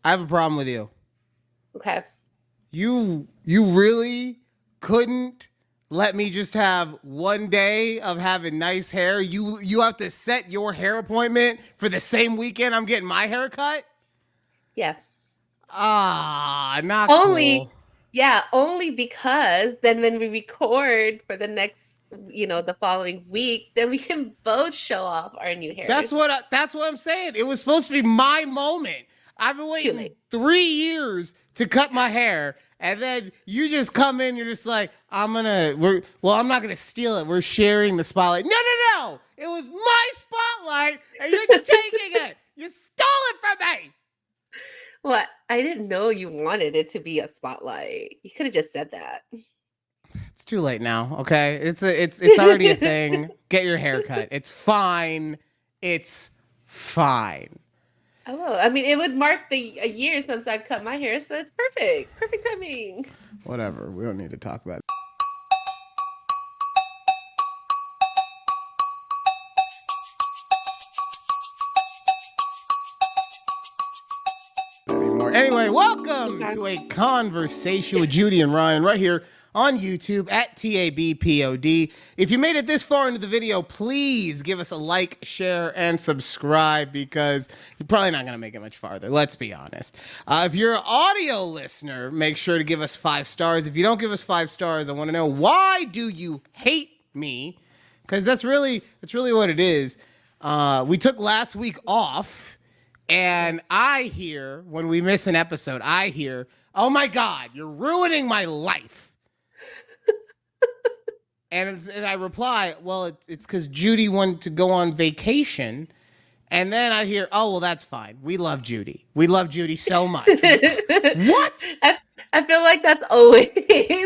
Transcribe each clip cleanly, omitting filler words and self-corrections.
I have a problem with you. Okay. You really couldn't let me just have one day of having nice hair. You have to set your hair appointment for the same weekend I'm getting my hair cut? Yeah. Ah, not cool. Only, yeah, only because then when we record for the next, the following week, then we can both show off our new hairs. That's what I'm saying. It was supposed to be my moment. I've been Too waiting late. 3 years to cut my hair, and then you just come in. You're just like, I'm not gonna steal it. We're sharing the spotlight. No, no, no. It was my spotlight, and you're taking it. You stole it from me. Well, I didn't know you wanted it to be a spotlight. You could have just said that. It's too late now. Okay, it's already a thing. Get your hair cut. It's fine. It's fine. I will. I mean, it would mark a year since I've cut my hair, so it's perfect. Perfect timing. Whatever. We don't need to talk about it anymore. Anyway, welcome Okay. to a conversation with Judy and Ryan right here on YouTube at takeabreathpod. If you made it this far into the video, please give us a like, share, and subscribe because you're probably not going to make it much farther. Let's be honest. If you're an audio listener, make sure to give us 5 stars. If you don't give us 5 stars, I want to know, why do you hate me? Because that's really what it is. We took last week off. And I hear, when we miss an episode, I hear, oh my God, you're ruining my life. And I reply, well, it's because Judy wanted to go on vacation. And then I hear, oh, well, that's fine. We love Judy. We love Judy so much. What? I feel like that's always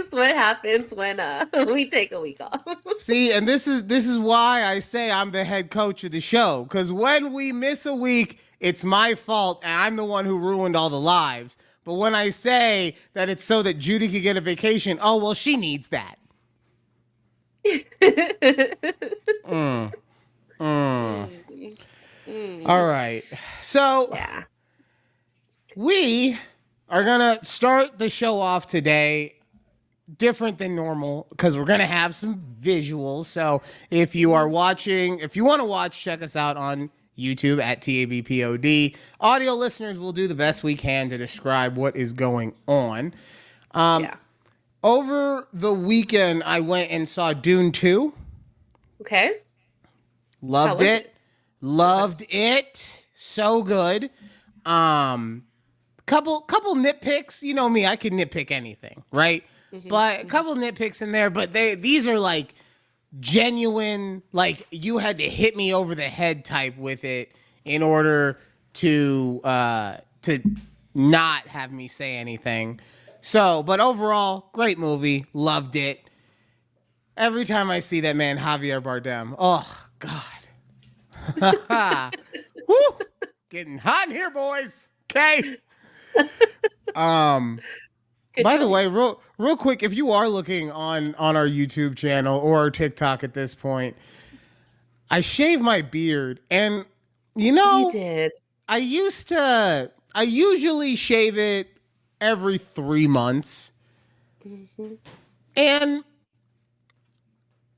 what happens when we take a week off. See, and this is why I say I'm the head coach of the show. Because when we miss a week, it's my fault, and I'm the one who ruined all the lives. But when I say that it's so that Judy could get a vacation, oh, well, she needs that. All right. So Yeah. we are going to start the show off today different than normal because we're going to have some visuals. So if you are watching, if you want to watch, check us out on YouTube at TABPOD. Audio listeners will do the best we can to describe what is going on. Yeah. Over the weekend, I went and saw Dune 2. Okay. Loved it. Loved it. So good. Couple nitpicks. You know me, I can nitpick anything, right? Mm-hmm. But a couple nitpicks in there, but these are like genuine, like you had to hit me over the head type with it in order to not have me say anything. So, but overall, great movie. Loved it. Every time I see that man, Javier Bardem, oh, God. Woo! Getting hot in here, boys. Okay. By the way, real quick, if you are looking on our YouTube channel or our TikTok at this point, I shave my beard, and you did. I usually shave it every 3 months. Mm-hmm. And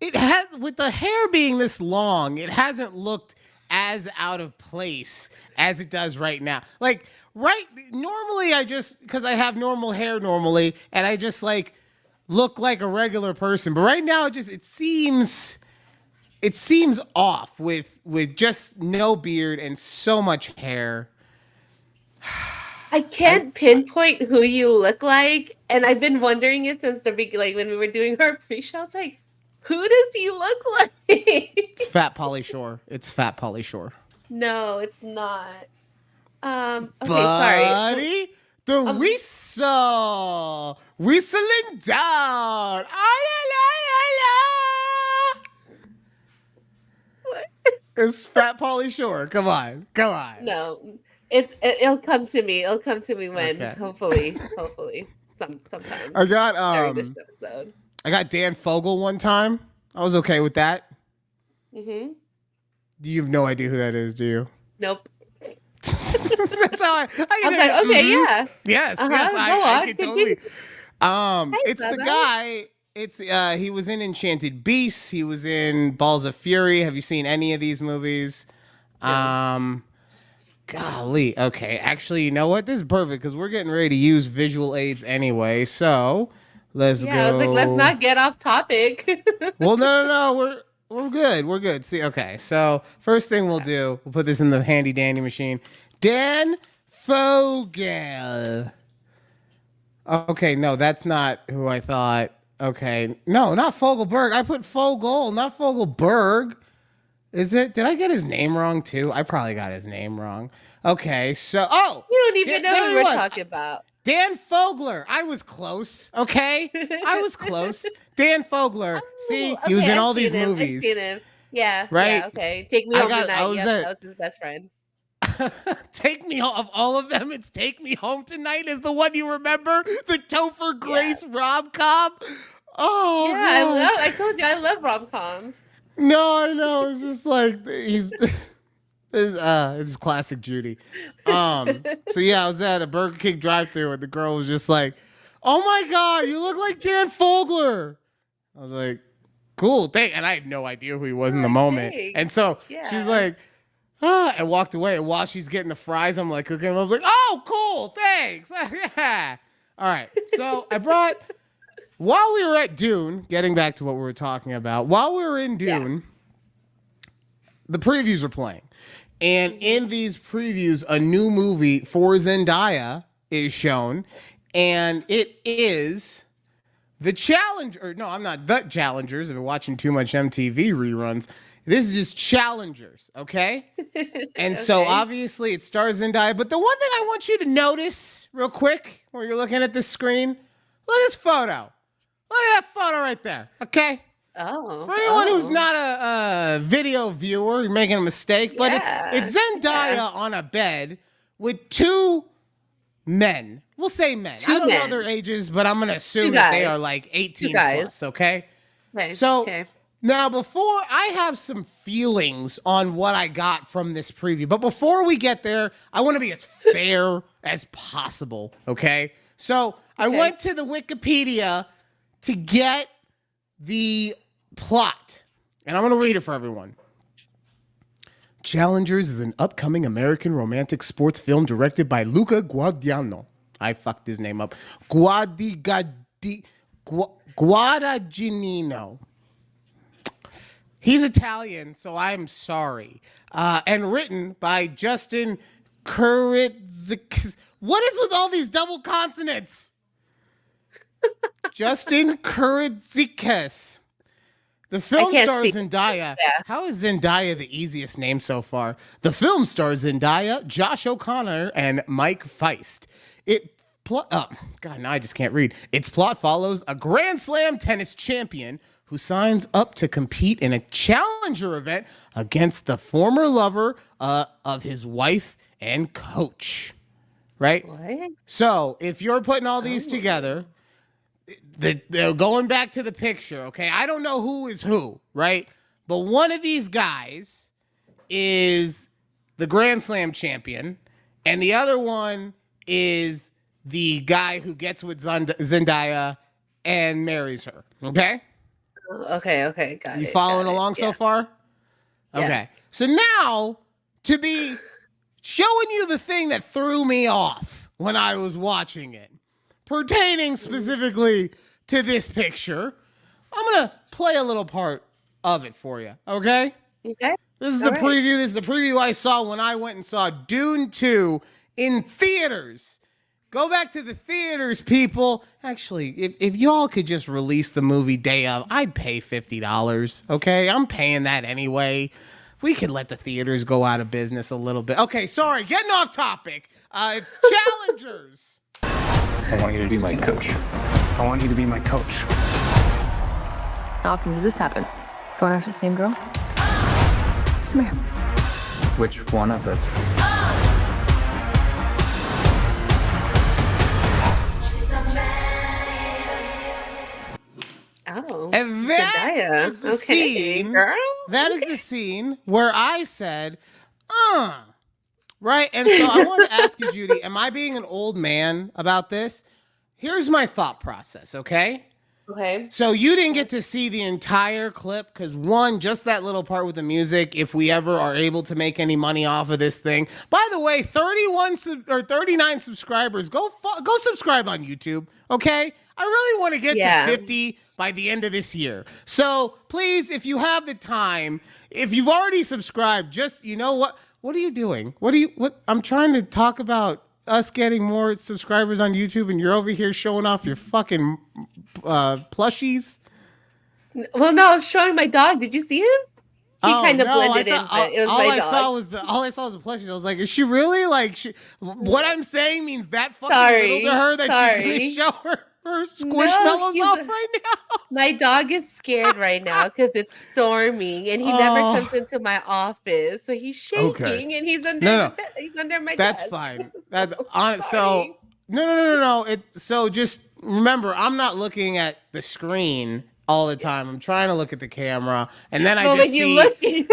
it has, with the hair being this long, it hasn't looked as out of place as it does right now. Like normally because I have normal hair normally, and I just like look like a regular person. But right now it seems off with just no beard and so much hair. I can't pinpoint who you look like, and I've been wondering it since the beginning. Like when we were doing our pre-show, I was like, who does he look like? It's Fat Pauly Shore. It's Fat Pauly Shore. No, it's not. Okay, Buddy, sorry. the whistling down. What? It's Fat Pauly Shore. Come on. No, it'll come to me. It'll come to me when hopefully sometime. I got during this episode. I got Dan Fogel one time. I was okay with that. Mm-hmm. You have no idea who that is, do you? Nope. That's how I I'm did like, it. okay, yeah. Yes, Uh-huh. yes, Go I on. can Continue. totally. Hey, It's the brother. guy. It's he was in Enchanted Beasts. He was in Balls of Fury. Have you seen any of these movies? No. Golly. Okay, actually, you know what? This is perfect because we're getting ready to use visual aids anyway. So let's Yeah, I was like, let's go. not get off topic. Well, no. We're good. We're good. See, okay. So first thing we'll put this in the handy dandy machine. Dan Fogel. Okay, no, that's not who I thought. Okay, no, not Fogelberg. I put Fogel, not Fogelberg. Is it? Did I get his name wrong too? I probably got his name wrong. Okay, so You don't even know there who he we're was. talking about. Dan Fogler. I was close. Okay, I was close. Dan Fogler. See, he was in all these movies. I've seen him. Yeah, right? yeah, okay. Take Me I Home got. I Tonight. was Yep, at. that was his best friend. Take Me Home. Of all of them, it's Take Me Home Tonight is the one you remember? The Topher Grace rom-com? Oh, Yeah, God. I told you I love rom-coms. No, I know. It's just like, it's classic Judy. So yeah, I was at a Burger King drive-thru and the girl was just like, oh my God, you look like Dan Fogler. I was like, cool, thank. And I had no idea who he was in the moment. Thanks. And so Yeah. she's like, and walked away. And while she's getting the fries, I'm like cooking them. I was like, oh, cool, thanks. Yeah. All right. So I brought, while we were at Dune, getting back to what we were talking about, while we were in Dune, the previews were playing. And in these previews, a new movie for Zendaya is shown. And it is The Challenger. No, I'm not The Challengers. I've been watching too much MTV reruns. This is just Challengers, okay? And so obviously it stars Zendaya. But the one thing I want you to notice real quick when you're looking at this screen, look at this photo. Look at that photo right there, okay? Oh. For anyone who's not a video viewer, you're making a mistake, but it's Zendaya on a bed with two men. We'll say men. I don't know their ages, but I'm going to assume that they are like 18 plus, okay? So now before, I have some feelings on what I got from this preview, but before we get there, I want to be as fair as possible, okay? So I went to the Wikipedia to get the plot, and I'm going to read it for everyone. Challengers is an upcoming American romantic sports film directed by Luca Guadagnino. I fucked his name up. Guadagnino. He's Italian, so I'm sorry. And written by Justin Kuritzikis. What is with all these double consonants? Justin Kuritzikis. The film stars Zendaya. Yeah. How is Zendaya the easiest name so far? The film stars Zendaya, Josh O'Connor, and Mike Feist. God, now I just can't read. Its plot follows a Grand Slam tennis champion who signs up to compete in a challenger event against the former lover of his wife and coach. Right? What? So if you're putting all these together, they're going back to the picture, okay? I don't know who is who, right? But one of these guys is the Grand Slam champion, and the other one is the guy who gets with Zendaya and marries her, okay? Okay, got it. You following along so far? Okay. Yes. So now, to be showing you the thing that threw me off when I was watching it, pertaining specifically to this picture, I'm going to play a little part of it for you, okay? Okay. This is the preview. This is the preview I saw when I went and saw Dune 2 in theaters. Go back to the theaters, people. Actually, if y'all could just release the movie day of, I'd pay $50, okay? I'm paying that anyway. We could let the theaters go out of business a little bit. Okay, sorry, getting off topic. It's Challengers. I want you to be my coach. I want you to be my coach. How often does this happen? Going after the same girl? Come here. Which one of us? Oh. And that is the scene. Girl? That is the scene where I said, Right. And so I want to ask you, Judy, am I being an old man about this? Here's my thought process, okay? Okay. So you didn't get to see the entire clip because one, just that little part with the music. If we ever are able to make any money off of this thing, by the way, 39 subscribers. Go subscribe on YouTube, okay? I really want to get to 50 by the end of this year. So please, if you have the time, if you've already subscribed, just you know what? What are you doing? What? I'm trying to talk about us getting more subscribers on YouTube, and you're over here showing off your fucking plushies. Well, no, I was showing my dog. Did you see him? He kind of blended in, but it was all my I dog. All I saw was the plushies. I was like, is she really like? What I'm saying means that fucking little to her that she's gonna show her squishmallows off right now. My dog is scared right now because it's storming, and he never comes into my office, so he's shaking, and he's under he's under my That's desk. fine. That's on. So no. So just remember, I'm not looking at the screen all the time. I'm trying to look at the camera, and then I just see.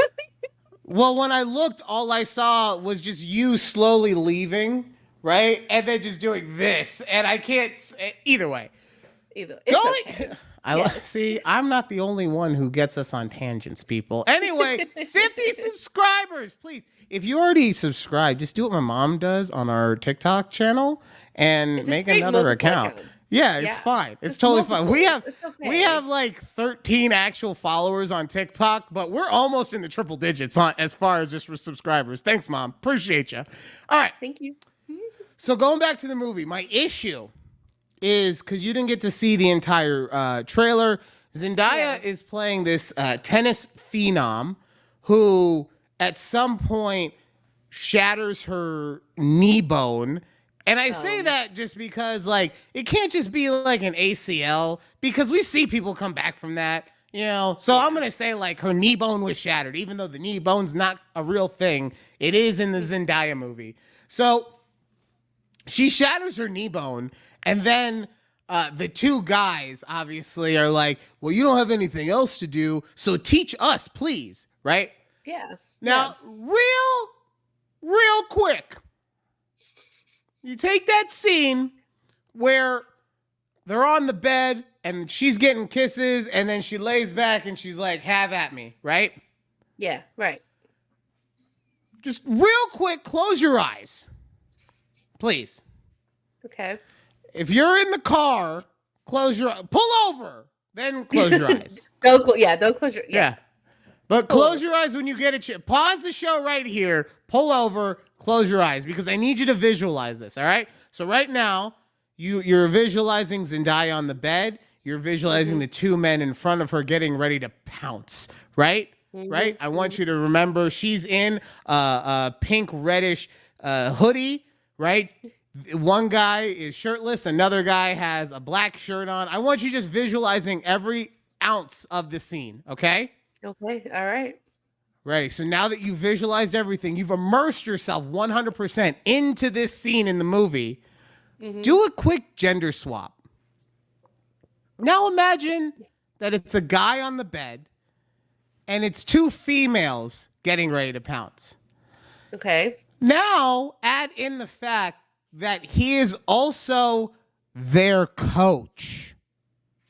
Well, when I looked, all I saw was just you slowly leaving, right, and then just doing this, and I can't. Either way, Okay. See, I'm not the only one who gets us on tangents, people. Anyway, 50 subscribers, please. If you already subscribed, just do what my mom does on our TikTok channel and make another account. Yeah, it's fine. It's totally fine. We have like 13 actual followers on TikTok, but we're almost in the triple digits as far as just for subscribers. Thanks, Mom. Appreciate you. All right. Thank you. So going back to the movie, my issue is because you didn't get to see the entire trailer. Zendaya is playing this tennis phenom who at some point shatters her knee bone. And I say that just because, like, it can't just be like an ACL because we see people come back from that, you know? So I'm going to say, like, her knee bone was shattered, even though the knee bone's not a real thing. It is in the Zendaya movie. So she shatters her knee bone, and then the two guys obviously are like, well, you don't have anything else to do, so teach us, please, right? Yeah. Now, real quick, you take that scene where they're on the bed and she's getting kisses and then she lays back and she's like, have at me, right? Yeah, right. Just real quick, close your eyes, please. Okay. If you're in the car, pull over, then close your eyes. Don't close your Yeah. But close your eyes when you get a chance. Pause the show right here, pull over, close your eyes, because I need you to visualize this, all right? So right now, you're visualizing Zendaya on the bed. You're visualizing the two men in front of her getting ready to pounce, right? Right? I want you to remember she's in a pink reddish hoodie, right? One guy is shirtless. Another guy has a black shirt on. I want you just visualizing every ounce of the scene, okay? Okay, all right. Right. So now that you've visualized everything, you've immersed yourself 100% into this scene in the movie, do a quick gender swap. Now imagine that it's a guy on the bed and it's two females getting ready to pounce. Okay. Now add in the fact that he is also their coach.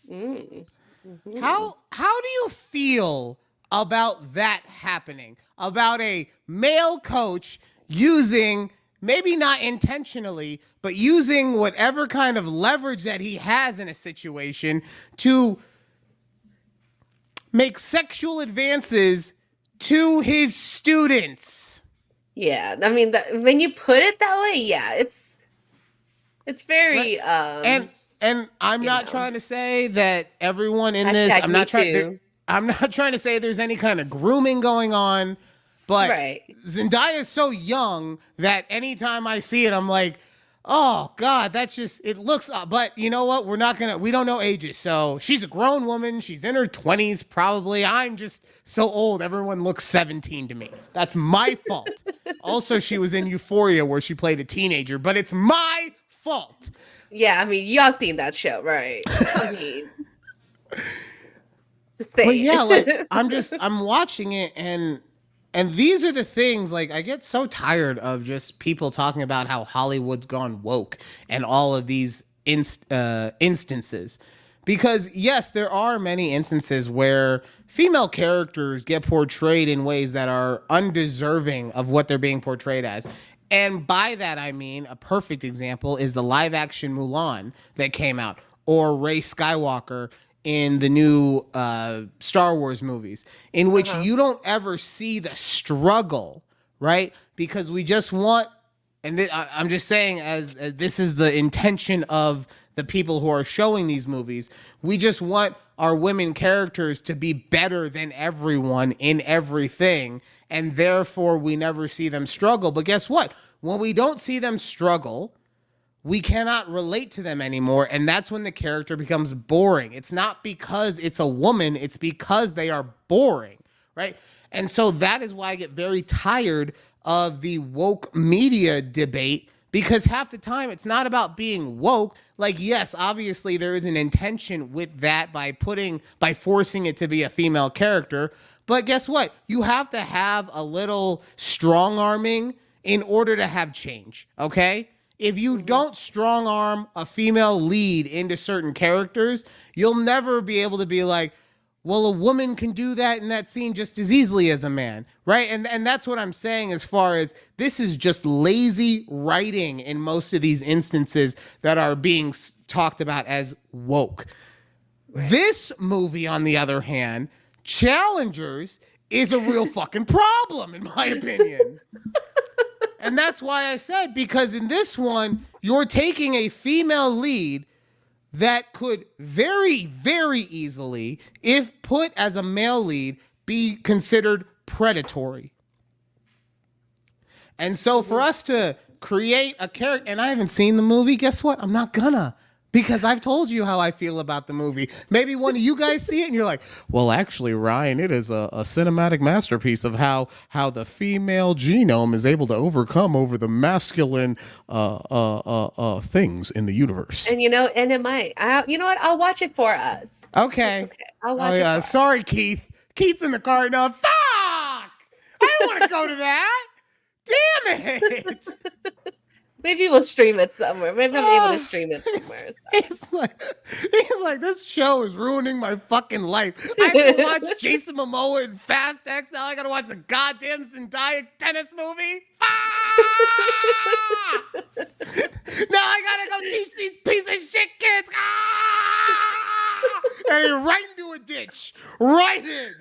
How do you feel about that happening? About a male coach using, maybe not intentionally, but using whatever kind of leverage that he has in a situation to make sexual advances to his students. Yeah, I mean, when you put it that way, yeah, it's very and I'm not trying to say that everyone in this, I'm not trying to say there's any kind of grooming going on, but Zendaya is so young that anytime I see it, I'm like, oh God, that's just, it looks, but you know what? We don't know ages. So she's a grown woman. She's in her 20s, probably. I'm just so old. Everyone looks 17 to me. That's my fault. Also, she was in Euphoria where she played a teenager, but it's my fault. Yeah, I mean, y'all seen that show, right? I mean, just saying. But yeah, like I'm watching it and And these are the things, like, I get so tired of just people talking about how Hollywood's gone woke and all of these instances. Because, yes, there are many instances where female characters get portrayed in ways that are undeserving of what they're being portrayed as. And by that, I mean, a perfect example is the live action Mulan that came out, or Rey Skywalker in the new Star Wars movies, in which you don't ever see the struggle, right? Because we just want, and I'm just saying, as this is the intention of the people who are showing these movies, we just want our women characters to be better than everyone in everything, and therefore we never see them struggle. But guess what? When we don't see them struggle, we cannot relate to them anymore, and that's when the character becomes boring. It's not because it's a woman, it's because they are boring, right? And so that is why I get very tired of the woke media debate, because half the time it's not about being woke. Like, yes, obviously there is an intention with that by forcing it to be a female character, but guess what? You have to have a little strong arming in order to have change, okay? If you don't strong arm a female lead into certain characters, you'll never be able to be like, well, a woman can do that in that scene just as easily as a man, right? And that's what I'm saying, as far as this is just lazy writing in most of these instances that are being talked about as woke. Right. This movie, on the other hand, Challengers, is a real fucking problem, in my opinion. And that's why I said, because in this one, you're taking a female lead that could very, very easily, if put as a male lead, be considered predatory. And so for us to create a character, and I haven't seen the movie, guess what? I'm not gonna. Because I've told you how I feel about the movie. Maybe one of you guys see it and you're like, well, actually, Ryan, it is a cinematic masterpiece of how the female genome is able to overcome over the masculine things in the universe. And and it might. You know what? I'll watch it for us. Okay. I'll watch it. Sorry, Keith. Keith's in the car now. Fuck! I don't want to go to that. Damn it. Maybe we'll stream it somewhere. Maybe I'm able to stream it somewhere. So. He's like, this show is ruining my fucking life. I have to watch Jason Momoa in Fast X. Now I gotta watch the goddamn Zendaya tennis movie. Now I gotta go teach these piece of shit kids. And then right into a ditch. Right in.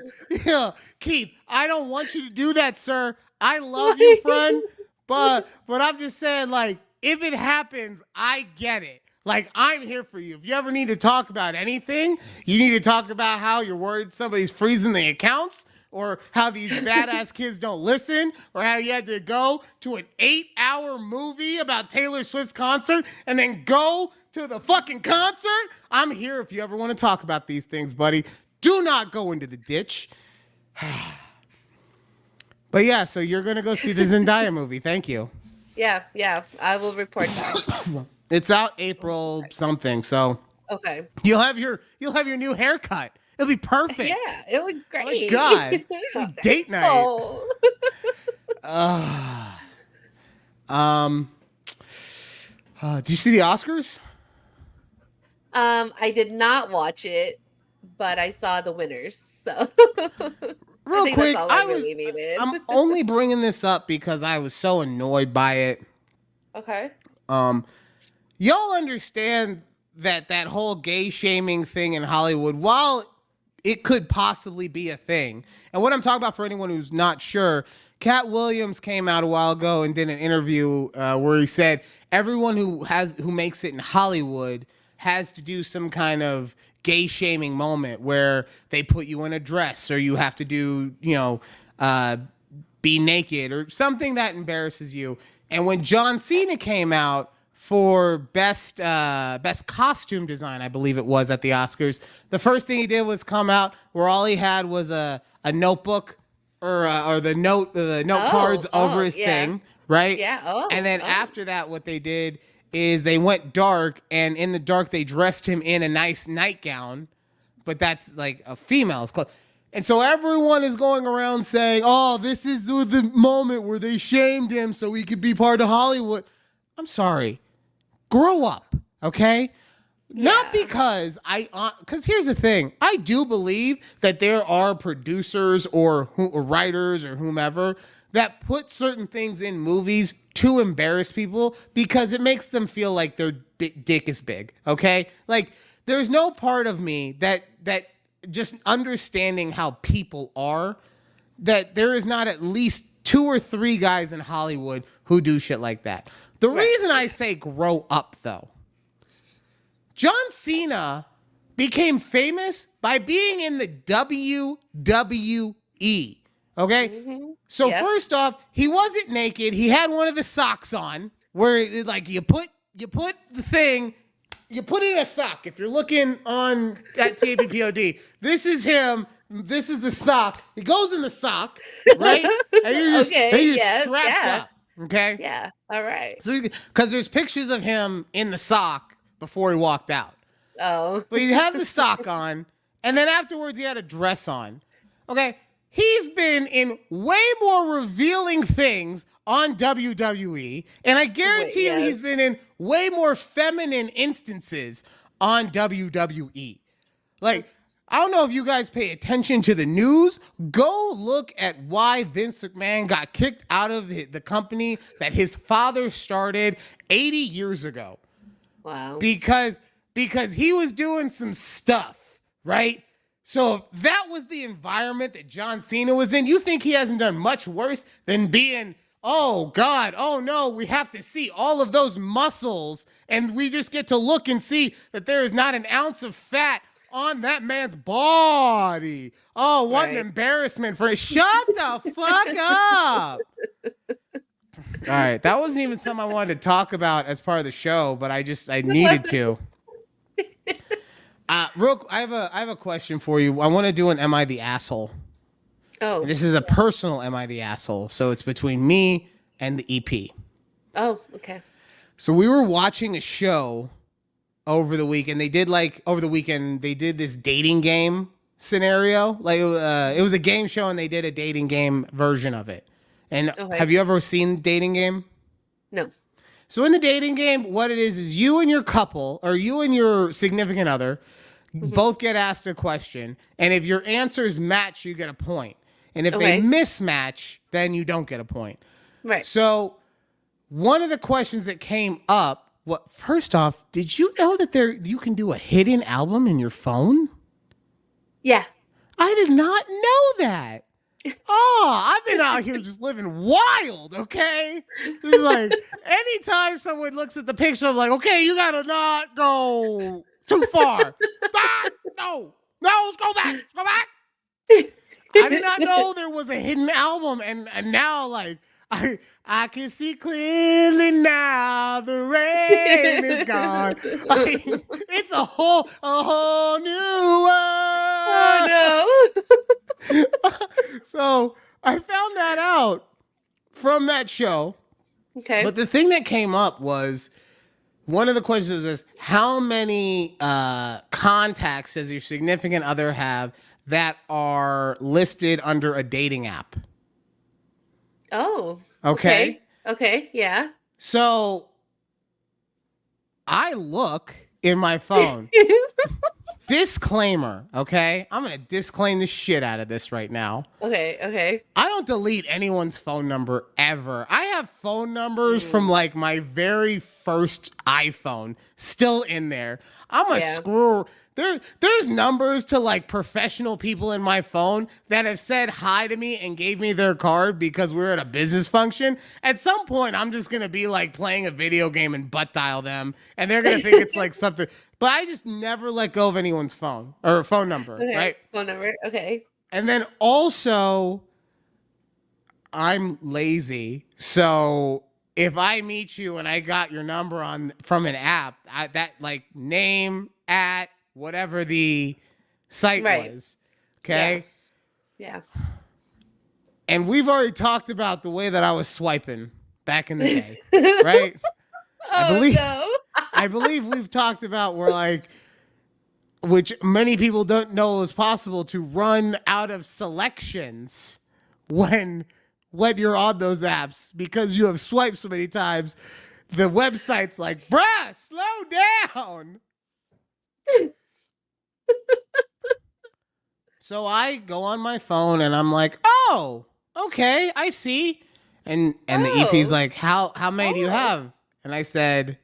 Yeah, Keith, I don't want you to do that, sir. I love you, friend. But I'm just saying, like, if it happens, I get it. Like, I'm here for you. If you ever need to talk about anything, you need to talk about how you're worried somebody's freezing the accounts, or how these badass kids don't listen, or how you had to go to an 8-hour movie about Taylor Swift's concert and then go to the fucking concert. I'm here if you ever want to talk about these things, buddy. Do not go into the ditch. But yeah, so you're going to go see the Zendaya movie. Thank you. Yeah. I will report back. It's out April something, so okay. You'll have your new haircut. It'll be perfect. Yeah, it would great. Oh my God. Date night. Oh. Did you see the Oscars? I did not watch it, but I saw the winners. So real quick, that's all I really needed. I'm only bringing this up because I was so annoyed by it. Okay. Y'all understand that whole gay shaming thing in Hollywood, while it could possibly be a thing, and what I'm talking about for anyone who's not sure, Cat Williams came out a while ago and did an interview where he said everyone who makes it in Hollywood has to do some kind of gay shaming moment where they put you in a dress, or you have to do, be naked or something that embarrasses you. And when John Cena came out for best costume design, I believe it was, at the Oscars, the first thing he did was come out where all he had was a notebook or the note cards over his thing, right? Yeah. And then after that, what they did is they went dark, and in the dark they dressed him in a nice nightgown, but that's like a female's clothes. And so everyone is going around saying, oh, this is the moment where they shamed him so he could be part of Hollywood. I'm sorry. Grow up, okay? Not because because here's the thing. I do believe that there are producers or writers or whomever that put certain things in movies to embarrass people because it makes them feel like their dick is big, okay? Like, there's no part of me that just understanding how people are, that there is not at least 2 or 3 guys in Hollywood who do shit like that. The reason I say grow up, though, John Cena became famous by being in the WWE. Okay? Mm-hmm. So first off, he wasn't naked. He had one of the socks on where you put the thing, you put it in a sock. If you're looking on at TABPOD, this is him. This is the sock. He goes in the sock, right? And you're just strapped up. Okay? Yeah. All right. So because there's pictures of him in the sock before he walked out. Oh. But he had the sock on, and then afterwards he had a dress on. Okay? He's been in way more revealing things on WWE, and I guarantee you he's been in way more feminine instances on WWE. Like, I don't know if you guys pay attention to the news. Go look at why Vince McMahon got kicked out of the company that his father started 80 years ago. Wow. Because he was doing some stuff, right? So if that was the environment that John Cena was in, you think he hasn't done much worse than being, oh God, oh no, we have to see all of those muscles and we just get to look and see that there is not an ounce of fat on that man's body. Oh, what an embarrassment for it. Shut the fuck up. All right, that wasn't even something I wanted to talk about as part of the show, but I needed to. I have a question for you. I want to do an Am I the Asshole? Oh. This is a personal Am I the Asshole? So it's between me and the EP. Oh, okay. So we were watching a show over the weekend. They did this dating game scenario. Like it was a game show and they did a dating game version of it. And have you ever seen dating game? No. So in the dating game, what it is you and your couple, or you and your significant other, both get asked a question. And if your answers match, you get a point. And if they mismatch, then you don't get a point. Right. So one of the questions that came up, first off, did you know that you can do a hidden album in your phone? Yeah. I did not know that. Oh, I've been out here just living wild, okay? It's like, anytime someone looks at the picture, I'm like, okay, you gotta not go too far. No, let's go back. I did not know there was a hidden album, and now, like, I can see clearly now the rain is gone. It's a whole new world. Oh, no. So I found that out from that show. Okay. But the thing that came up was, one of the questions is, how many contacts does your significant other have that are listed under a dating app? Oh. Okay. Okay. Yeah. So I look in my phone. Disclaimer, okay? I'm going to disclaim the shit out of this right now. Okay. I don't delete anyone's phone number ever. I have phone numbers from like my very first iPhone still in there. I'm a screw. There's numbers to like professional people in my phone that have said hi to me and gave me their card because we're at a business function. At some point, I'm just going to be like playing a video game and butt dial them, and they're going to think it's like something. But I just never let go of anyone's phone or phone number, right? Phone number, okay. And then also, I'm lazy. So if I meet you and I got your number from an app, that like name, at, whatever the site was. Okay. Yeah. And we've already talked about the way that I was swiping back in the day. Right? Oh, no. I believe we've talked about where like which many people don't know is possible, to run out of selections when you're on those apps because you have swiped so many times. The website's like, bruh, slow down. So I go on my phone and I'm like, oh, okay, I see. And the EP's like, how many do you have? And I said,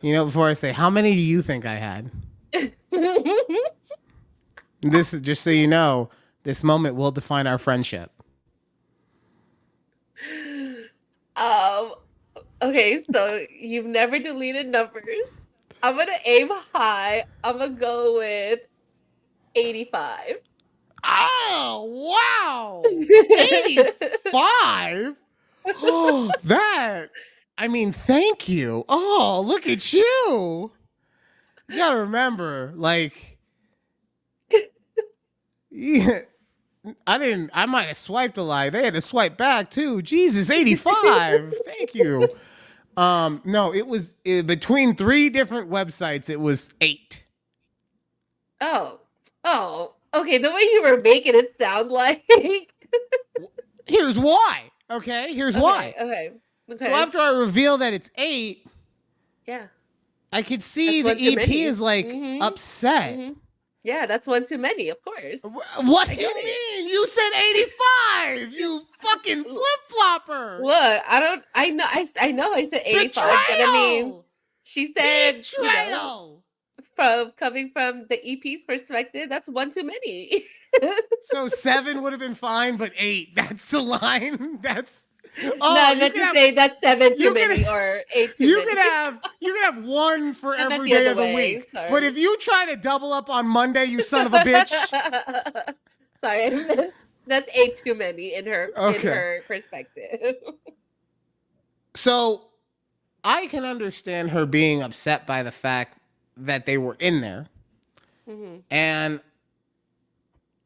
before I say, how many do you think I had? This is just so you know, this moment will define our friendship. Okay, so you've never deleted numbers. I'm gonna aim high. I'm gonna go with 85. Oh, wow. 85? Oh, thank you. Oh, look at you. You gotta remember, yeah, I might have swiped a lie. They had to swipe back too. Jesus, 85. Thank you. No, it was between 3 different websites. It was 8. Oh, okay. The way you were making it sound like. Here's why. Okay, here's why. Okay. So after I reveal that it's 8, yeah, I could see the EP is upset. Mm-hmm. Yeah, that's one too many, of course. What do you mean? You said 85. You fucking flip-flopper. Look, I know I said 85, Betrayal! but I mean, she said, Betrayal! from coming from the EP's perspective, that's one too many. So 7 would have been fine, but 8, that's the line. That's I meant to say that's 7 too many or 8 too many. You could have 1 for every day of the week. Sorry. But if you try to double up on Monday, you son of a bitch. Sorry, that's 8 too many in her perspective. So I can understand her being upset by the fact that they were in there. Mm-hmm. And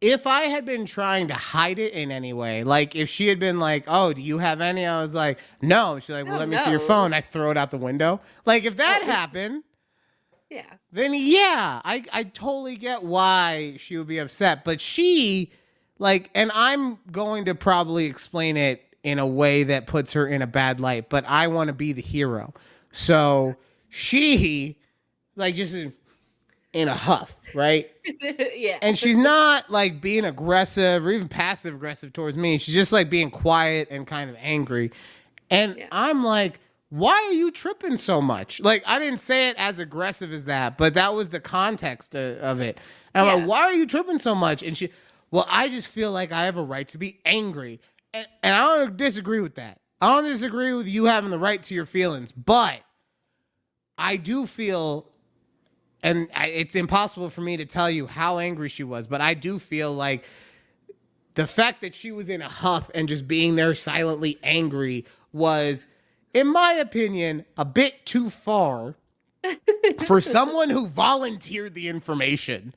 if I had been trying to hide it in any way, like if she had been like, oh, do you have any? I was like, no. She's like, well, let me see your phone. I throw it out the window. Like if that happened, then I totally get why she would be upset. But she, and I'm going to probably explain it in a way that puts her in a bad light, but I want to be the hero. So she, just in a huff, right? Yeah. And she's not being aggressive or even passive aggressive towards me. She's just being quiet and kind of angry. And I'm like, why are you tripping so much? I didn't say it as aggressive as that, but that was the context of it. And I'm like, why are you tripping so much? And she, well, I just feel like I have a right to be angry. And I don't disagree with that. I don't disagree with you having the right to your feelings, but I do feel, and it's impossible for me to tell you how angry she was, but I do feel like the fact that she was in a huff and just being there silently angry was, in my opinion, a bit too far for someone who volunteered the information.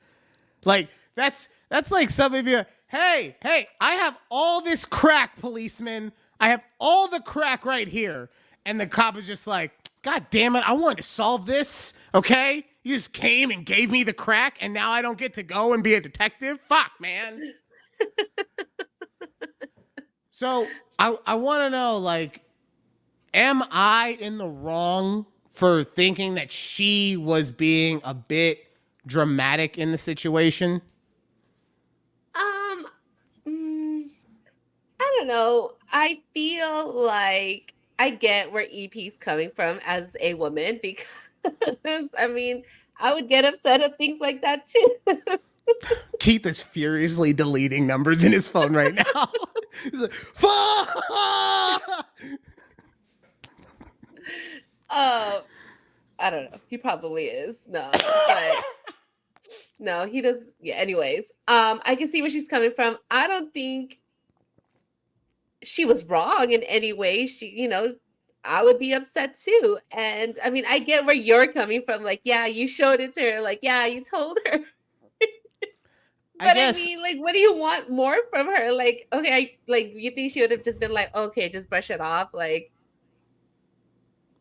That's like somebody be like, hey, I have all this crack, policeman. I have all the crack right here. And the cop is just like, God damn it, I wanted to solve this, okay? You just came and gave me the crack, and now I don't get to go and be a detective? Fuck, man. So I want to know, am I in the wrong for thinking that she was being a bit dramatic in the situation? I don't know. I feel like I get where EP's coming from as a woman because, I would get upset at things like that too. Keith is furiously deleting numbers in his phone right now. He's like, fuck! I don't know. He probably is. No, but no, he does. Yeah. Anyways, I can see where she's coming from. I don't think she was wrong in any way. She, I would be upset too. And I get where you're coming from. You showed it to her. You told her. But what do you want more from her? Okay, you think she would have just been okay, just brush it off?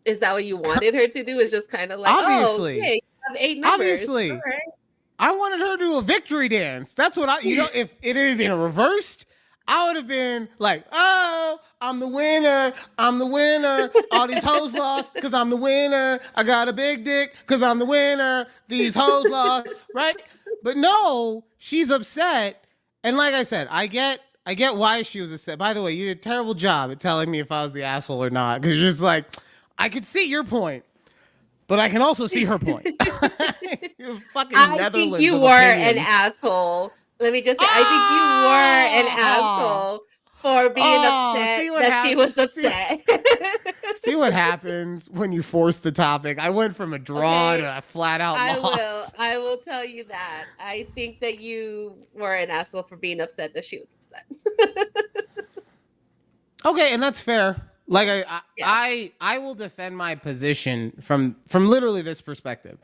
Is that what you wanted her to do? Is just kind of obviously. oh, okay, you have 8 numbers. Obviously. All right. I wanted her to do a victory dance. That's what if it had been reversed, I would have been like, oh, I'm the winner. I'm the winner. All these hoes lost because I'm the winner. I got a big dick because I'm the winner. These hoes lost, right? But no, she's upset. And like I said, I get why she was upset. By the way, you did a terrible job at telling me if I was the asshole or not. Because you're just like, I could see your point, but I can also see her point. You fucking I think you were an asshole. Let me just say, I think you were an asshole for being upset that she was upset. See what happens when you force the topic. I went from a draw to a flat out loss. I will tell you that. I think that you were an asshole for being upset that she was upset. Okay, and that's fair. Like I will defend my position from literally this perspective.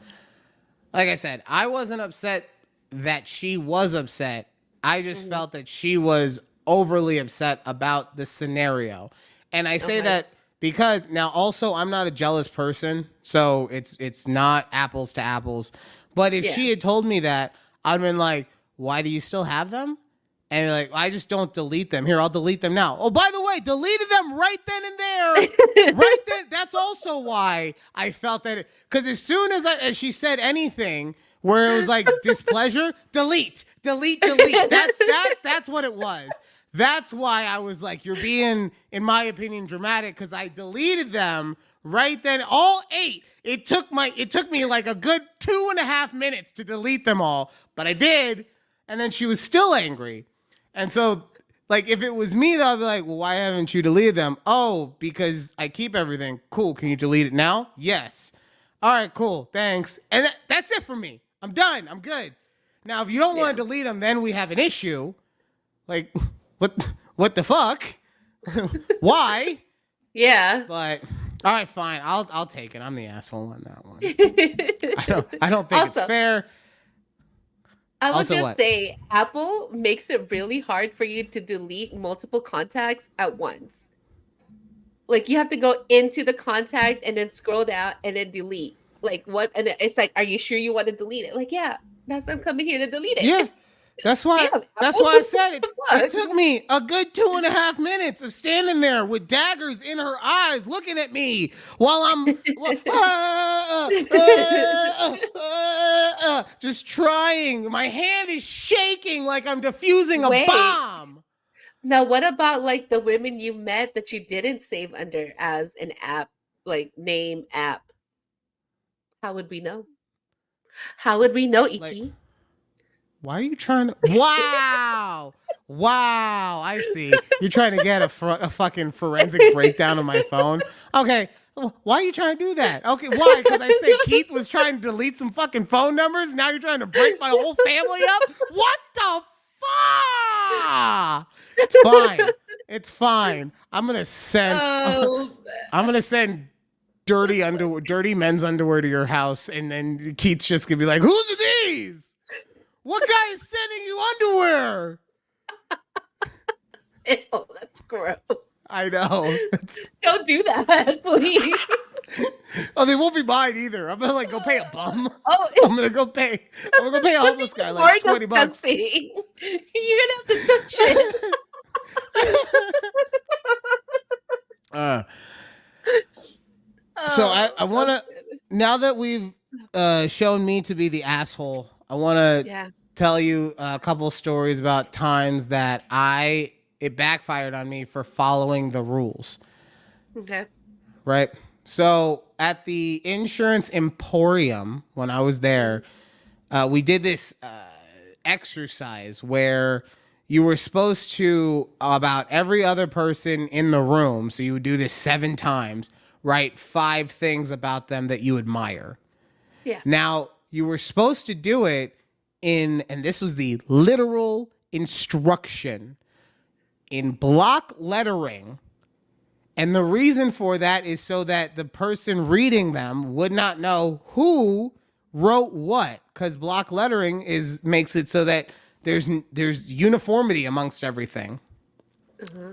Like I said, I wasn't upset that she was upset. I just felt that she was overly upset about the scenario. And I say that because now also I'm not a jealous person, so it's not apples to apples. But if she had told me that, I'd have been like, why do you still have them? And like, I just don't delete them. Here, I'll delete them now. Oh, by the way, deleted them right then and there. Right then. That's also why I felt that. Because as soon as she said anything where it was like displeasure, delete. That's what it was. That's why I was like, you're being, in my opinion, dramatic, because I deleted them right then. All 8. It took me like a good 2.5 minutes to delete them all, but I did. And then she was still angry. And so, like, if it was me, though, I'd be like, well, why haven't you deleted them? Oh, because I keep everything. Cool. Can you delete it now? Yes. All right, cool. Thanks. And that's it for me. I'm done. I'm good. Now, if you don't want to delete them, then we have an issue. Like, what the fuck? Why? Yeah. But all right, fine. I'll take it. I'm the asshole on that one. I don't think it's fair. I would just say Apple makes it really hard for you to delete multiple contacts at once. Like, you have to go into the contact and then scroll down and then delete. Like, what? And it's like, are you sure you want to delete it? Like, yeah, that's why I'm coming here to delete it. Yeah. That's why I said it. It took me a good 2.5 minutes of standing there with daggers in her eyes, looking at me while I'm just trying. My hand is shaking like I'm defusing a bomb. Now, what about like the women you met that you didn't save under as an app, like name app? How would we know? How would we know, Iki? Like, why are you trying to? Wow. I see. You're trying to get a fucking forensic breakdown of my phone. Okay. Why are you trying to do that? Okay. Why? Because I said Keith was trying to delete some fucking phone numbers. Now you're trying to break my whole family up? What the fuck? It's fine. I'm going to send dirty men's underwear to your house. And then Keith's just going to be like, whose are these? What guy is sending you underwear? Ew, that's gross. I know. Don't do that, please. Oh, they won't be mine either. I'm gonna go pay a bum. Oh, I'm gonna go pay a homeless guy like $20. You're gonna have to touch it. So I want to, now that we've shown me to be the asshole, I want to tell you a couple stories about times that it backfired on me for following the rules. Okay. Right. So at the insurance emporium, when I was there, we did this exercise where you were supposed to, about every other person in the room, so you would do this 7 times, write 5 things about them that you admire. Yeah. Now, you were supposed to do it and this was the literal instruction, in block lettering. And the reason for that is so that the person reading them would not know who wrote what, because block lettering makes it so that there's uniformity amongst everything. Mm-hmm.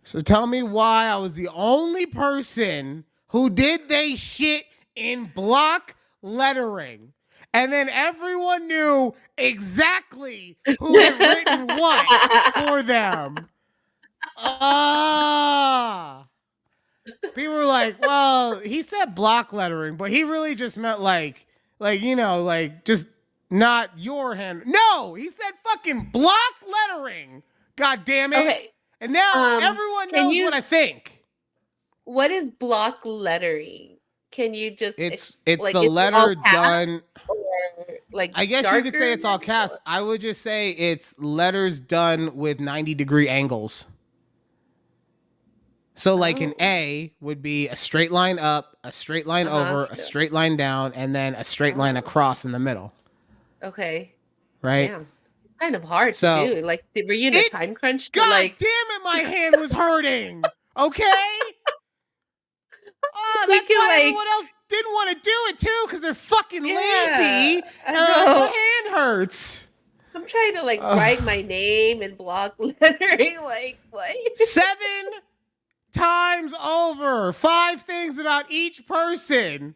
So tell me why I was the only person who did they shit in block lettering. And then everyone knew exactly who had written what for them. Ah. People were like, well, he said block lettering, but he really just meant like, just not your hand. No, he said fucking block lettering. God damn it. Okay. And now everyone knows what I think. What is block lettering? Can you just It's like, the is it letter all caps done. or like I guess you could say darker it's all than- caps. I would just say it's letters done with 90-degree angles. So like an A would be a straight line up, a straight line over, a straight line down, and then a straight line across in the middle. Okay. Right? Damn. Kind of hard So- to do. Like, were you in a time crunch to God like damn it, my hand was hurting. Okay? Oh, We that's can, why like- everyone else didn't want to do it too, because they're fucking Yeah, lazy. I And know. my hand hurts. I'm trying to like write my name in block lettering. Like, what? 7 times over. 5 things about each person.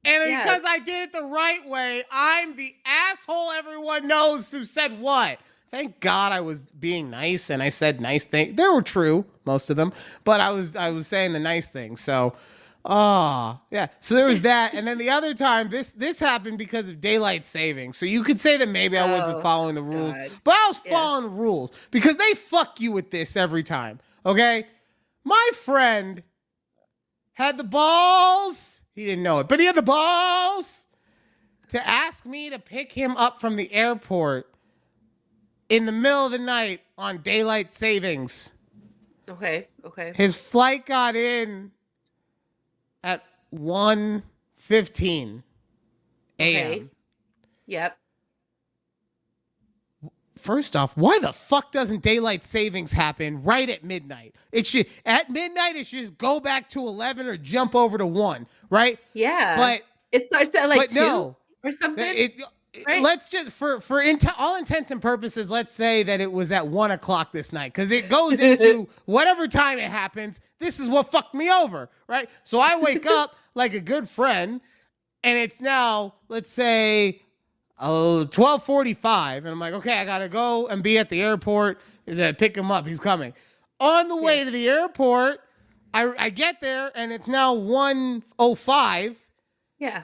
And Yes. because I did it the right way, I'm the asshole everyone knows who said what. Thank God I was being nice and I said nice things. They were true, most of them, but I was saying the nice things. So, yeah. So there was that, and then the other time, this happened because of daylight savings. So you could say that maybe I wasn't following the rules, God. but I was following the rules because they fuck you with this every time. Okay, my friend had the balls. He didn't know it, but he had the balls to ask me to pick him up from the airport in the middle of the night on daylight savings. Okay. His flight got in at 1:15 a.m. Okay. Yep. First off, why the fuck doesn't daylight savings happen right at midnight? At midnight it should just go back to 11 or jump over to 1, right? Yeah. But it starts at like but 2 no. or something. Right. Let's just for all intents and purposes, let's say that it was at 1 o'clock this night because it goes into whatever time it happens. This is what fucked me over, right? So I wake up like a good friend, and it's now, let's say, 12:45, and I'm like, okay, I gotta go and be at the airport. Is that pick him up? He's coming. On the way to the airport, I get there, and it's now 1:05. Yeah.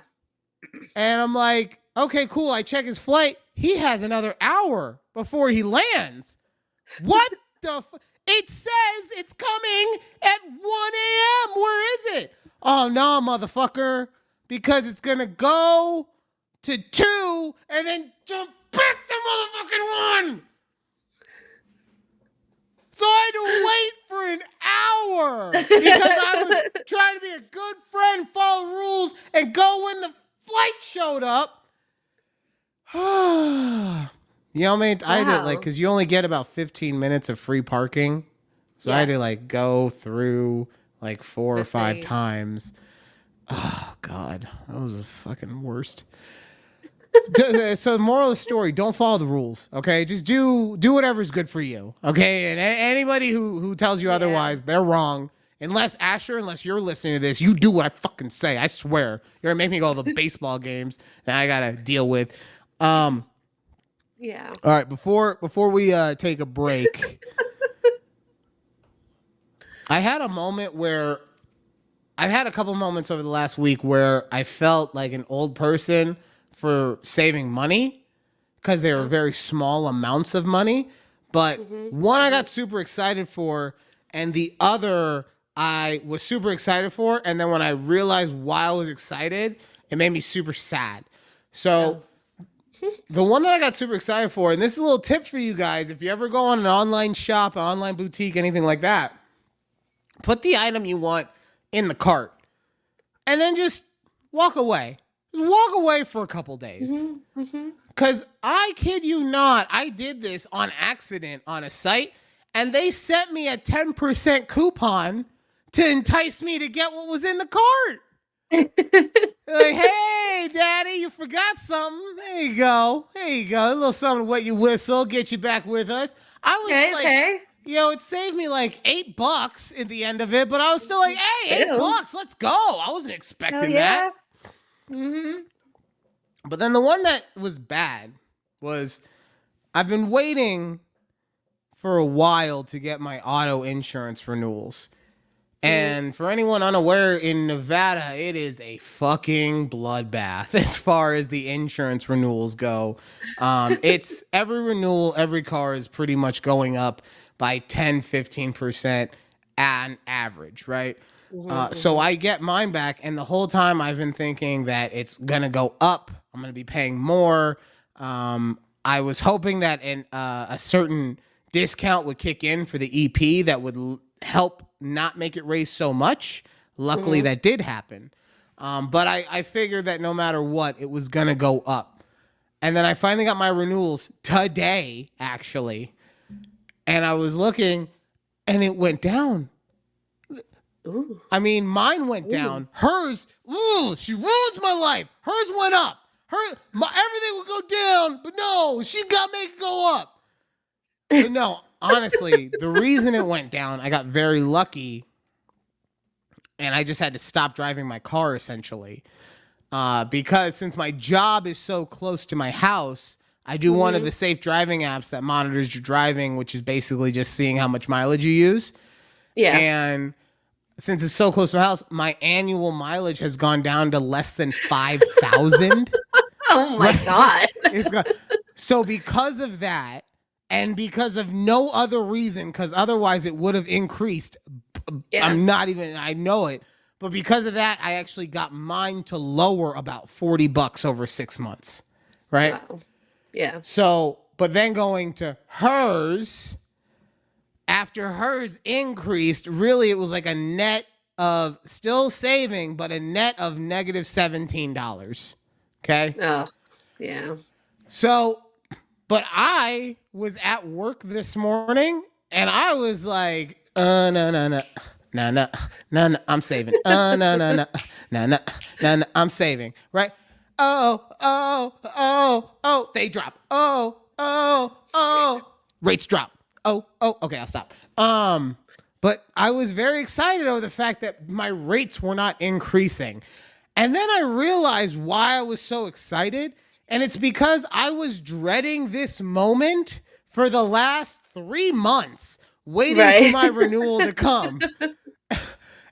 And I'm like, okay, cool. I check his flight. He has another hour before he lands. What the It says it's coming at 1 a.m. Where is it? Oh, no, motherfucker. Because it's going to go to 2 and then jump back to motherfucking 1. So I had to wait for an hour because I was trying to be a good friend, follow rules, and go when the flight showed up. You know what I mean? I had to because you only get about 15 minutes of free parking. So I had to go through 4 or 5 times. Oh, God. That was the fucking worst. So the moral of the story, don't follow the rules, okay? Just do whatever's good for you, okay? And anybody who tells you otherwise, they're wrong. Unless you're listening to this, you do what I fucking say. I swear. You're gonna make me go to the baseball games that I gotta deal with. Yeah. All right, before we take a break, I had a moment where I've had a couple moments over the last week where I felt like an old person for saving money because they were very small amounts of money. But one I got super excited for, and the other I was super excited for. And then when I realized why I was excited, it made me super sad. So the one that I got super excited for, and this is a little tip for you guys, if you ever go on an online shop, an online boutique, anything like that, put the item you want in the cart and then just walk away. Walk away for a couple days. Because I kid you not, I did this on accident on a site, and they sent me a 10% coupon to entice me to get what was in the cart. Like, hey, daddy, you forgot something. There you go. A little something to wet your whistle, get you back with us. I was it saved me $8 at the end of it, but I was still like, hey, $8, let's go. I wasn't expecting that. But then the one that was bad was I've been waiting for a while to get my auto insurance renewals. And for anyone unaware, in Nevada, it is a fucking bloodbath as far as the insurance renewals go. It's every renewal, every car is pretty much going up by 10, 15% on average, right? So I get mine back, and the whole time I've been thinking that it's going to go up. I'm going to be paying more. I was hoping that a certain discount would kick in for the EP that would help not make it raise so much. Luckily, that did happen. But I figured that no matter what, it was going to go up. And then I finally got my renewals today, actually. And I was looking, and it went down. Ooh. I mean, mine went down. Hers, she ruins my life. Hers went up. Everything would go down, but no, she got make it go up. But no, honestly, the reason it went down, I got very lucky, and I just had to stop driving my car, essentially. Because since my job is so close to my house, I do one of the safe driving apps that monitors your driving, which is basically just seeing how much mileage you use. Yeah. And since it's so close to my house, my annual mileage has gone down to less than 5,000. Oh my God. So because of that, and because of no other reason, because otherwise it would have increased. Yeah. I know it. But because of that, I actually got mine to lower about $40 over 6 months. Right? Wow. Yeah. So, but then going to hers, after hers increased, really it was like a net of still saving, but a net of negative $17. Okay? Oh, yeah. So, but I was at work this morning and I was like, no, I'm saving. No, I'm saving, right? Oh, they drop. Oh, rates drop. Okay, I'll stop. But I was very excited over the fact that my rates were not increasing. And then I realized why I was so excited. And it's because I was dreading this moment for the last 3 months, waiting for my renewal to come.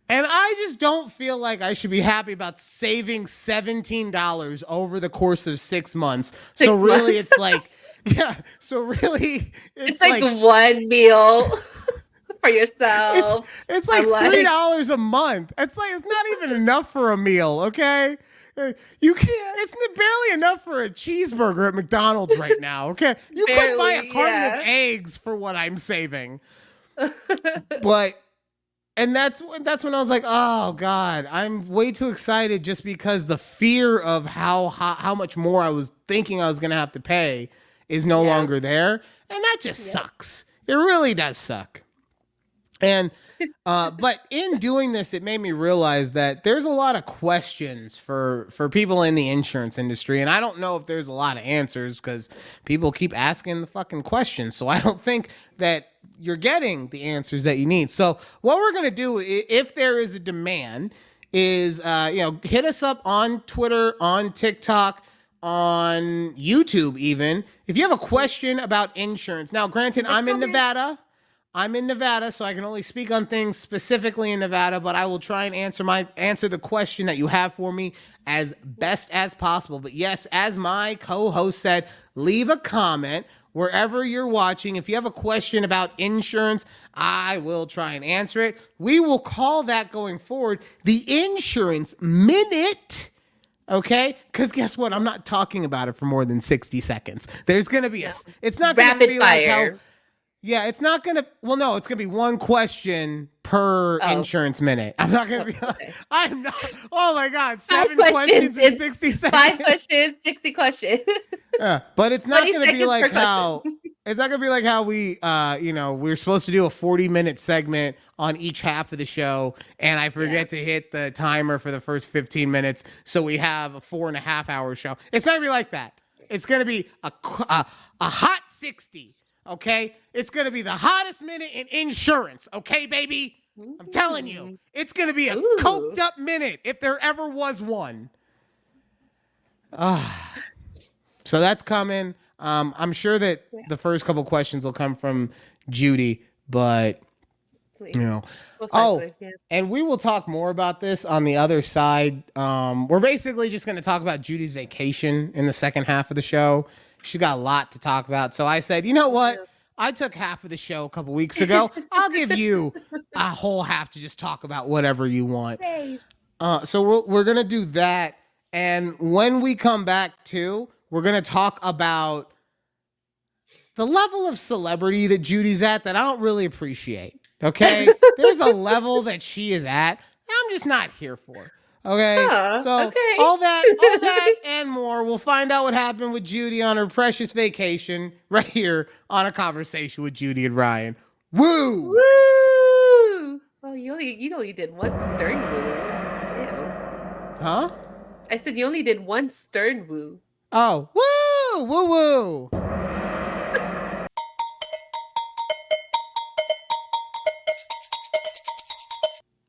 And I just don't feel like I should be happy about saving $17 over the course of 6 months. So really, it's like, so really, it's like one meal for yourself. It's like $3 a month. It's not even enough for a meal, okay? It's barely enough for a cheeseburger at McDonald's right now, okay? You couldn't buy a carton of eggs for what I'm saving. And that's when I was like, oh God, I'm way too excited just because the fear of how much more I was thinking I was gonna have to pay is no longer there. And that just sucks. It really does suck. And but in doing this, it made me realize that there's a lot of questions for people in the insurance industry. And I don't know if there's a lot of answers because people keep asking the fucking questions. So I don't think that you're getting the answers that you need. So what we're going to do, if there is a demand, is hit us up on Twitter, on TikTok, on YouTube even. If you have a question about insurance. Now, granted, I'm in Nevada, so I can only speak on things specifically in Nevada, but I will try and answer the question that you have for me as best as possible. But yes, as my co-host said, leave a comment wherever you're watching. If you have a question about insurance, I will try and answer it. We will call that going forward the Insurance Minute. Okay? Because guess what? I'm not talking about it for more than 60 seconds. There's going to be it's not going to be like how... Yeah, it's not going to... Well, no, it's going to be one question per insurance minute. I'm not going to be... Okay. I'm not... Oh, my God. 7 questions in 60 seconds. 5 questions, 60 questions. But it's not going to be like how... It's not going to be like how we, we're supposed to do a 40-minute segment on each half of the show, and I forget to hit the timer for the first 15 minutes, so we have a 4.5-hour show. It's not going to be like that. It's going to be a hot 60. Okay, it's gonna be the hottest minute in insurance. Okay, baby, I'm telling you, it's gonna be a coked up minute if there ever was one. So that's coming. I'm sure that the first couple questions will come from Judy, but you know. Most Oh, likely, yeah. and we will talk more about this on the other side. We're basically just going to talk about Judy's vacation in the second half of the show. She's got a lot to talk about. So I said, you know what? I took half of the show a couple weeks ago. I'll give you a whole half to just talk about whatever you want. So we're going to do that. And when we come back too, we're going to talk about the level of celebrity that Judy's at that I don't really appreciate. Okay? There's a level that she is at I'm just not here for. Okay? So all that and more. We'll find out what happened with Judy on her precious vacation right here on A Conversation with Judy and Ryan. Woo! Woo! Well, you only did one stern woo. Ew. Huh? I said you only did one stern woo. Oh, woo! Woo woo!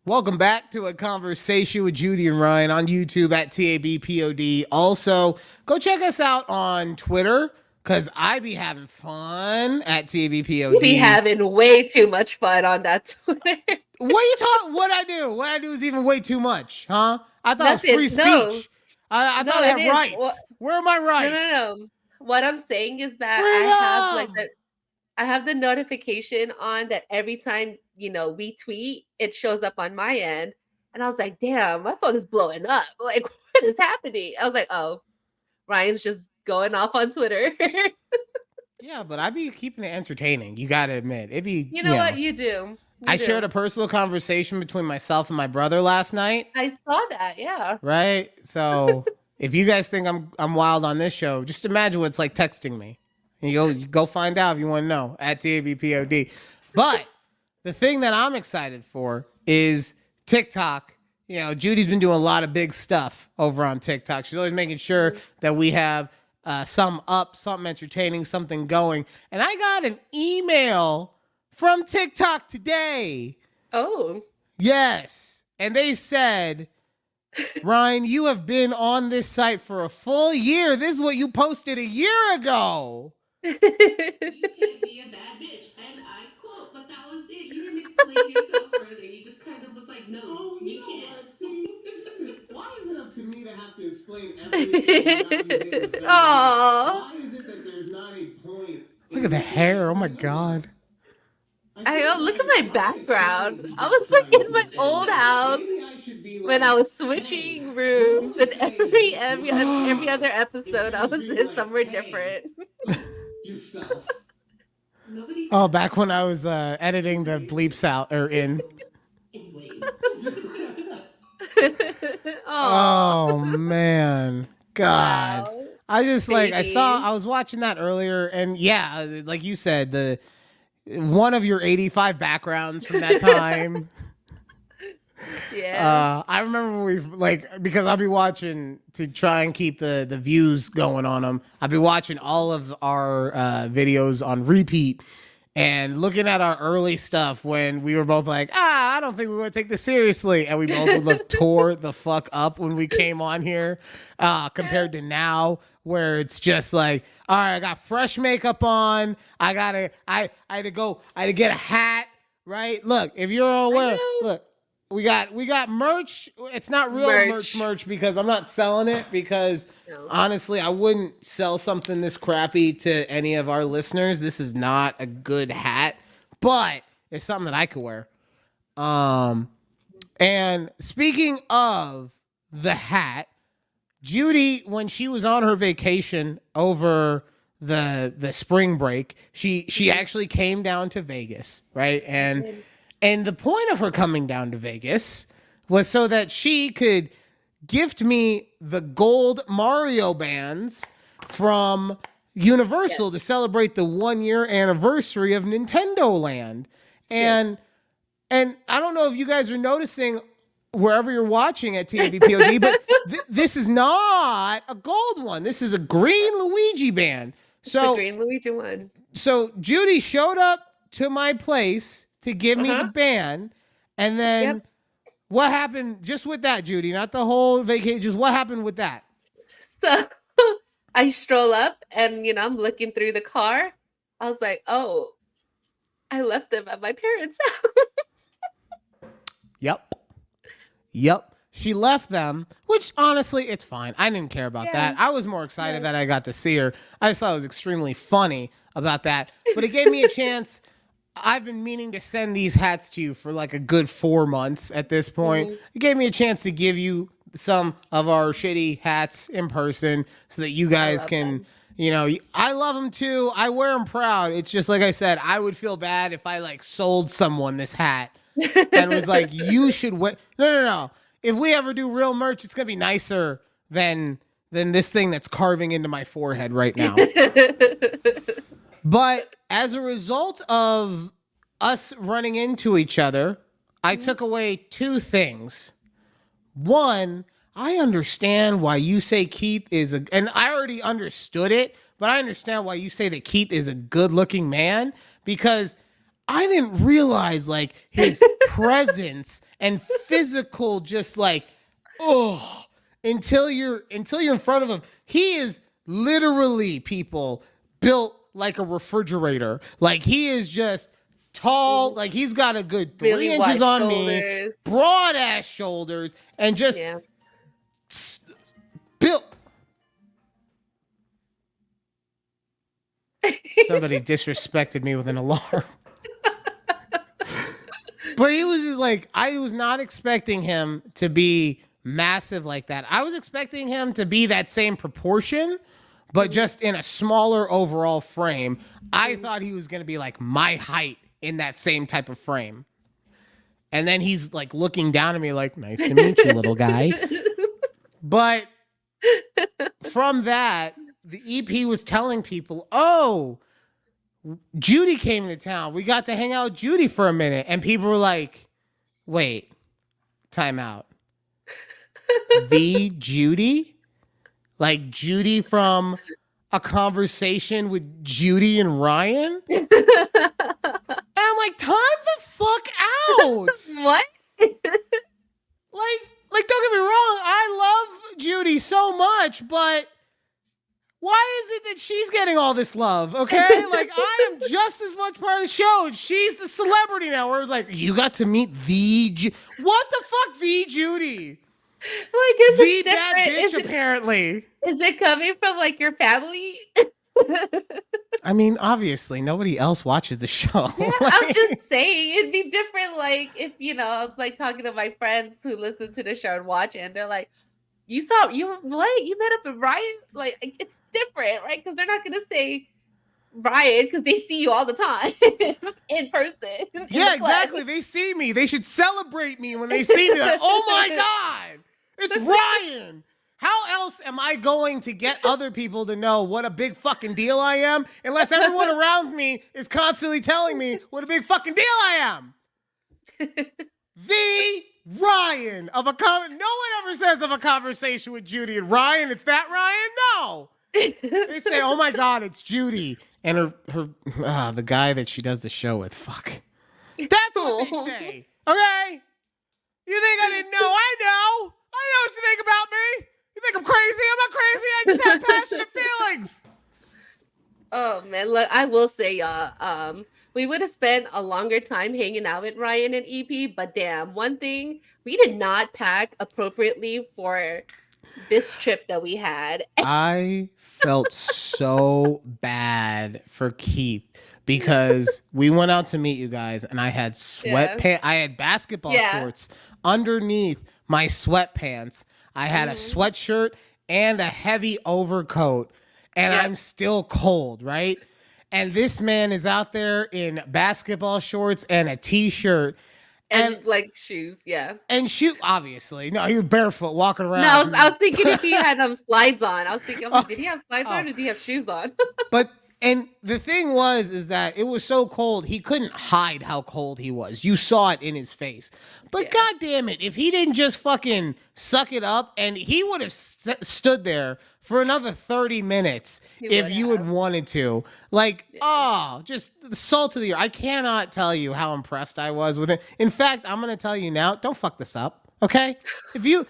Welcome back to A Conversation with Judy and Ryan on YouTube at takeabreathpod. Also, go check us out on Twitter because I be having fun at takeabreathpod. You be having way too much fun on that Twitter. What I do? What I do is even way too much, huh? I thought it was free speech. No. I thought I had rights. Where are my rights? No. What I'm saying is that I have the notification on that every time, we tweet, it shows up on my end. And I was like, damn, my phone is blowing up. Like, what is happening? I was like, oh, Ryan's just going off on Twitter. Yeah, but I be keeping it entertaining. You got to admit. It be, you know what? You do. I shared a personal conversation between myself and my brother last night. I saw that, yeah. Right? So if you guys think I'm wild on this show, just imagine what it's like texting me. And you go find out if you want to know at takeabreathpod. But the thing that I'm excited for is TikTok. Judy's been doing a lot of big stuff over on TikTok. She's always making sure that we have something entertaining, something going. And I got an email from TikTok today. Oh. Yes. And they said, Ryan, you have been on this site for a full year. This is what you posted a year ago. You can't be a bad bitch. And I quote, but that was it. You didn't explain yourself further. You just kind of was like, no, you can't. See, why is it up to me to have to explain everything? Why is it that there's not a point? Look at the hair. Oh my God. Look at my background. I was like in my old house when I was switching rooms, and every other episode I was in somewhere different. Oh, back when I was editing the bleeps out or in. Oh man, God! Wow. I just I was watching that earlier, and yeah, like you said, one of your 85 backgrounds from that time. Yeah. I remember because I'll be watching to try and keep the views going on them. I'll be watching all of our videos on repeat and looking at our early stuff when we were both like, I don't think we want to take this seriously. And we both would look tore the fuck up when we came on here compared to now where it's just like, all right, I got fresh makeup on. I had to get a hat, right? Look, if you're aware, look. We got merch. It's not real merch because I'm not selling it because honestly, I wouldn't sell something this crappy to any of our listeners. This is not a good hat, but it's something that I could wear. And speaking of the hat, Judy, when she was on her vacation over the spring break, she actually came down to Vegas, right? And the point of her coming down to Vegas was so that she could gift me the gold Mario bands from Universal to celebrate the 1-year anniversary of Nintendo Land. And I don't know if you guys are noticing wherever you're watching at TABPOD, but this is not a gold one. This is a green Luigi band. So the green Luigi one. So Judy showed up to my place to give me the band, and then what happened just with that, Judy? Not the whole vacation, just what happened with that? So I stroll up and, I'm looking through the car. I was like, oh, I left them at my parents' house. Yep. She left them, which honestly, it's fine. I didn't care about that. I was more excited that I got to see her. I just thought it was extremely funny about that. But it gave me a chance. I've been meaning to send these hats to you for like a good 4 months at this point. It gave me a chance to give you some of our shitty hats in person so that you guys can, I love them too. I wear them proud. It's just like I said, I would feel bad if I like sold someone this hat and was like, you should wear. No. If we ever do real merch, it's going to be nicer than this thing that's carving into my forehead right now. But as a result of us running into each other, I took away 2 things. One, I understand why you say Keith and I already understood it, but I understand why you say that Keith is a good-looking man, because I didn't realize like his presence and physical just like, until you're in front of him. He is literally, people, built like a refrigerator. Like he is just tall. Like he's got a good 3 Really inches wide on shoulders. me, broad ass shoulders, and just built. Somebody disrespected me with an alarm. But he was just like, I was not expecting him to be massive like that. I was expecting him to be that same proportion, but just in a smaller overall frame. I thought he was going to be like my height in that same type of frame. And then he's like looking down at me like, nice to meet you, little guy. But from that, the EP was telling people, oh, Judy came to town. We got to hang out with Judy for a minute. And people were like, wait, time out. The Judy? Like Judy from A Conversation with Judy and Ryan? And I'm like, time the fuck out. What? Like, don't get me wrong. I love Judy so much, but why is it that she's getting all this love? Okay. Like I am just as much part of the show. And she's the celebrity now. Where it's like, you got to meet what the fuck, the Judy? Like, is The it bad different? bitch, apparently. Is it coming from like your family? I mean, obviously, nobody else watches the show. Yeah, I'm just saying it'd be different. Like if I was like talking to my friends who listen to the show and watch it, and they're like, "You saw you met up with Ryan?" Like it's different, right? Because they're not gonna say Ryan because they see you all the time in person. Yeah, exactly. They see me. They should celebrate me when they see me. Like, oh my God, it's Ryan. How else am I going to get other people to know what a big fucking deal I am unless everyone around me is constantly telling me what a big fucking deal I am? The Ryan of no one ever says of A Conversation with Judy and Ryan. It's that Ryan? No. They say, oh my God, it's Judy. And the guy that she does the show with. Fuck. That's what they say. Okay? You think I didn't know? I know. I know what you think about me. You think I'm crazy? I'm not crazy. I just have passionate feelings. Oh man, look, I will say, y'all, we would have spent a longer time hanging out with Ryan and EP, but damn, one thing, we did not pack appropriately for this trip that we had. I felt so bad for Keith because we went out to meet you guys and I had sweatpants. I had basketball shorts underneath my sweatpants. I had a sweatshirt and a heavy overcoat, and I'm still cold, right? And this man is out there in basketball shorts and a t-shirt. And like shoes, And obviously. No, he was barefoot walking around. No, I was thinking if he had slides on. I was thinking, did he have slides on or did he have shoes on? And the thing is that it was so cold, he couldn't hide how cold he was. You saw it in his face. But God damn it, if he didn't just fucking suck it up, and he would have stood there for another 30 minutes if you had wanted to. Like, just the salt of the earth. I cannot tell you how impressed I was with it. In fact, I'm going to tell you now, don't fuck this up. Okay? If you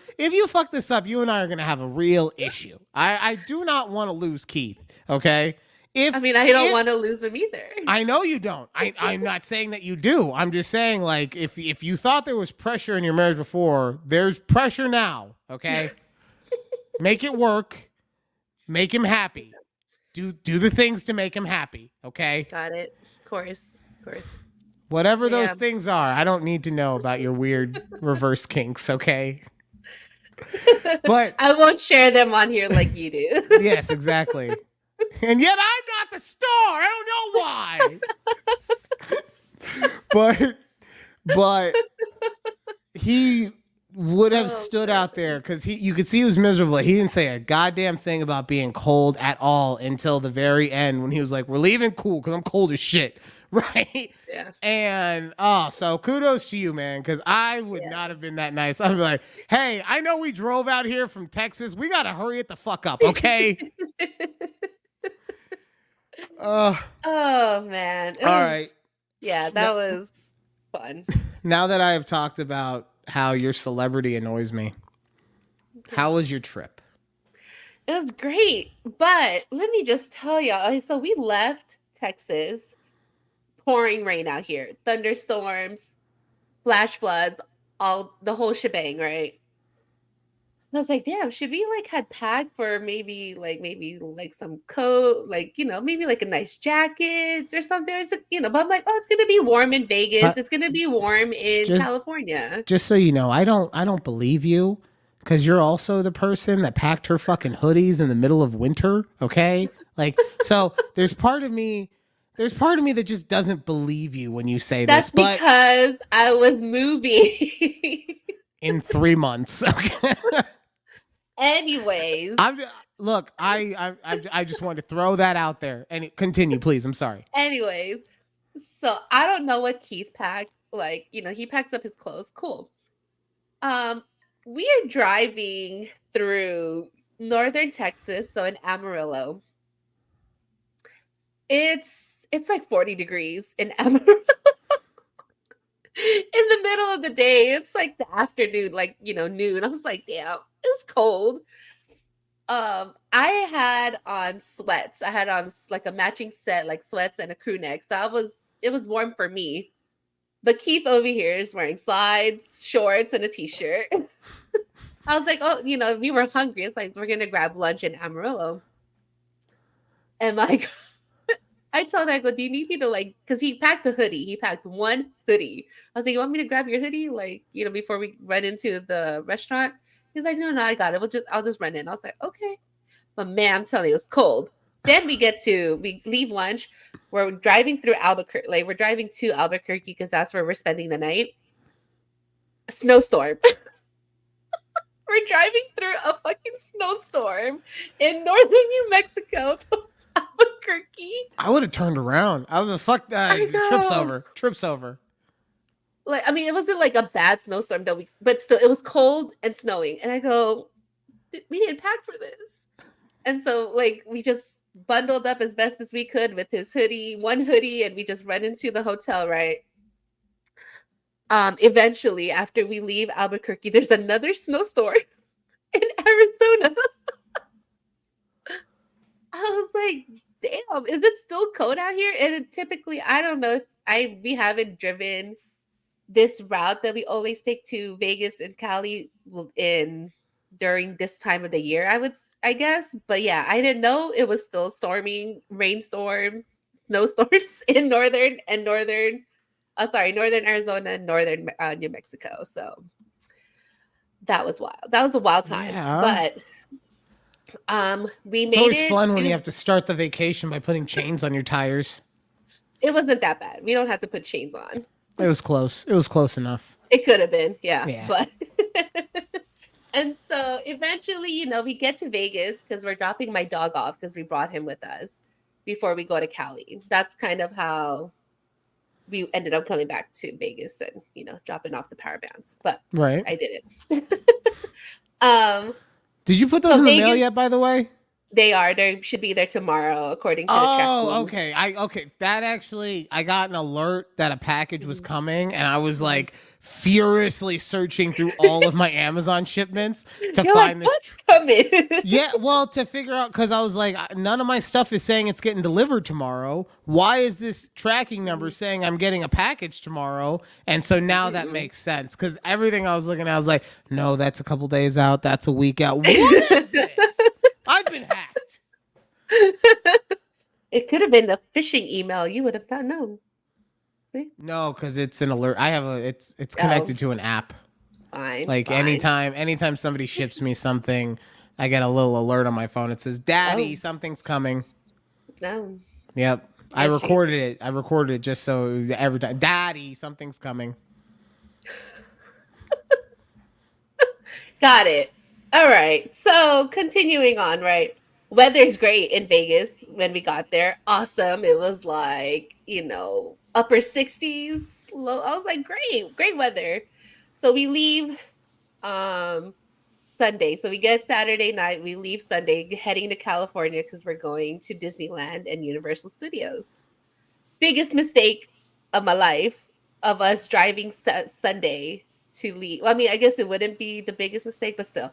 fuck this up, you and I are gonna have a real issue. I do not want to lose Keith. Okay? I mean, I don't if want to lose him either. I know you don't. I'm not saying that you do. I'm just saying, like, if you thought there was pressure in your marriage before, there's pressure now. Okay? Make it work. Make him happy. Do the things to make him happy. Okay? Got it. Of course. Whatever those Yeah. things are, I don't need to know about your weird reverse kinks. Okay? But I won't share them on here like you do. yes, exactly. And yet I'm not the star. I don't know why. but he would have stood out there because you could see he was miserable. He didn't say a goddamn thing about being cold at all until the very end when he was like, "We're leaving, cool, because I'm cold as shit." Right? Yeah. And so kudos to you, man, because I would not have been that nice. I'd be like, "Hey, I know we drove out here from Texas. We gotta hurry it the fuck up, okay?" Oh man. All right. Yeah, that was fun. Now that I have talked about how your celebrity annoys me, how was your trip? It was great. But let me just tell y'all. Okay, so we left Texas, pouring rain out here, thunderstorms, flash floods, the whole shebang, right? I was like, damn, should we like had packed for maybe some coat, like, maybe like a nice jacket or something. It's, but I'm like, oh, it's gonna be warm in Vegas. It's gonna be warm in California. Just so you know, I don't believe you because you're also the person that packed her fucking hoodies in the middle of winter. Okay, like so. There's part of me that just doesn't believe you when you say That's this. because I was moving in 3 months. Okay. Anyways, I just wanted to throw that out there and continue, please. I'm sorry. Anyways, so I don't know what Keith packed. Like, he packs up his clothes. Cool. We are driving through northern Texas, so in Amarillo. It's like 40 degrees in Amarillo. In the middle of the day, it's like the afternoon, like, noon. I was like, damn, it's cold. I had on sweats. I had on like a matching set, like sweats and a crew neck. So it was warm for me. But Keith over here is wearing slides, shorts, and a t-shirt. I was like, oh, we were hungry. It's like, we're going to grab lunch in Amarillo. And like, I told him, I go, do you need me to like, because he packed a hoodie. He packed one hoodie. I was like, you want me to grab your hoodie? Like, before we run into the restaurant? He's like, no, I got it. I'll just run in. I was like, okay. But man, I'm telling you, it was cold. Then we leave lunch. We're driving through Albuquerque. Like, we're driving to Albuquerque because that's where we're spending the night. A snowstorm. We're driving through a fucking snowstorm in northern New Mexico towards Albuquerque. I would have turned around. I would have fucked that. Trips over. Like, I mean, it wasn't like a bad snowstorm though, but still, it was cold and snowing. And I go, we didn't pack for this. And so, like, we just bundled up as best as we could with one hoodie, and we just ran into the hotel, right? Eventually, after we leave Albuquerque, there's another snowstorm in Arizona. I was like, damn, is it still cold out here? And typically, I don't know if we haven't driven this route that we always take to Vegas and Cali during this time of the year, I guess. But yeah, I didn't know it was still storming, rainstorms, snowstorms in northern Arizona and northern New Mexico. So that was wild. That was a wild time. Yeah. But it's always fun when you have to start the vacation by putting chains on your tires. It wasn't that bad. We don't have to put chains on. It was close. It was close enough. It could have been, yeah. But and so eventually, we get to Vegas because we're dropping my dog off because we brought him with us before we go to Cali. That's kind of how we ended up coming back to Vegas and, dropping off the power bands. But right. I didn't. Did you put those in the mail yet, by the way? They are. They should be there tomorrow, according to the track. Oh, okay. That actually, I got an alert that a package was coming, and I was like, furiously searching through all of my Amazon shipments to You're find like, this. what's coming? Yeah, well, to figure out, because I was like, none of my stuff is saying it's getting delivered tomorrow. Why is this tracking number saying I'm getting a package tomorrow? And so now that makes sense, because everything I was looking at, I was like, no, that's a couple days out. That's a week out. What is this? I've been hacked. It could have been a phishing email. You would have not known. No, because it's an alert. I have it's connected to an app. Fine. Like fine. anytime somebody ships me something, I get a little alert on my phone. It says, "Daddy, something's coming." No. Yep. I recorded it just so every time, "Daddy, something's coming." Got it. All right. So continuing on, right? Weather's great in Vegas when we got there. Awesome. It was like, upper 60s. Low. I was like, great weather. So we leave Sunday. So we get Saturday night. We leave Sunday, heading to California because we're going to Disneyland and Universal Studios. Biggest mistake of my life of us driving Sunday to leave. Well, I mean, I guess it wouldn't be the biggest mistake, but still,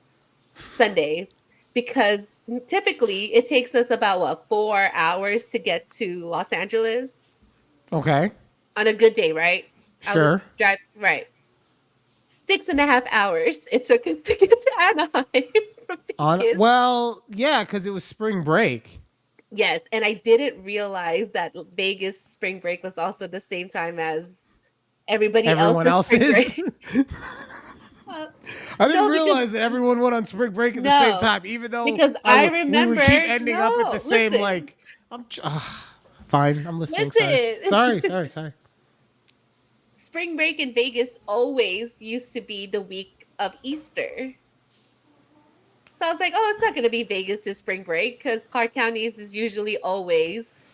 Sunday, because typically it takes us about 4 hours to get to Los Angeles. Okay. On a good day, right? Sure. Drive right. 6.5 hours it took us to get to Anaheim. Well, yeah, because it was spring break. Yes, and I didn't realize that Vegas spring break was also the same time as everyone else's spring break. I didn't realize that everyone went on spring break at the same time, even though because I remember we would keep ending up at the same like. Fine, I'm listening. Sorry. Spring break in Vegas always used to be the week of Easter. So I was like, oh, it's not going to be Vegas' spring break because Clark County's is usually always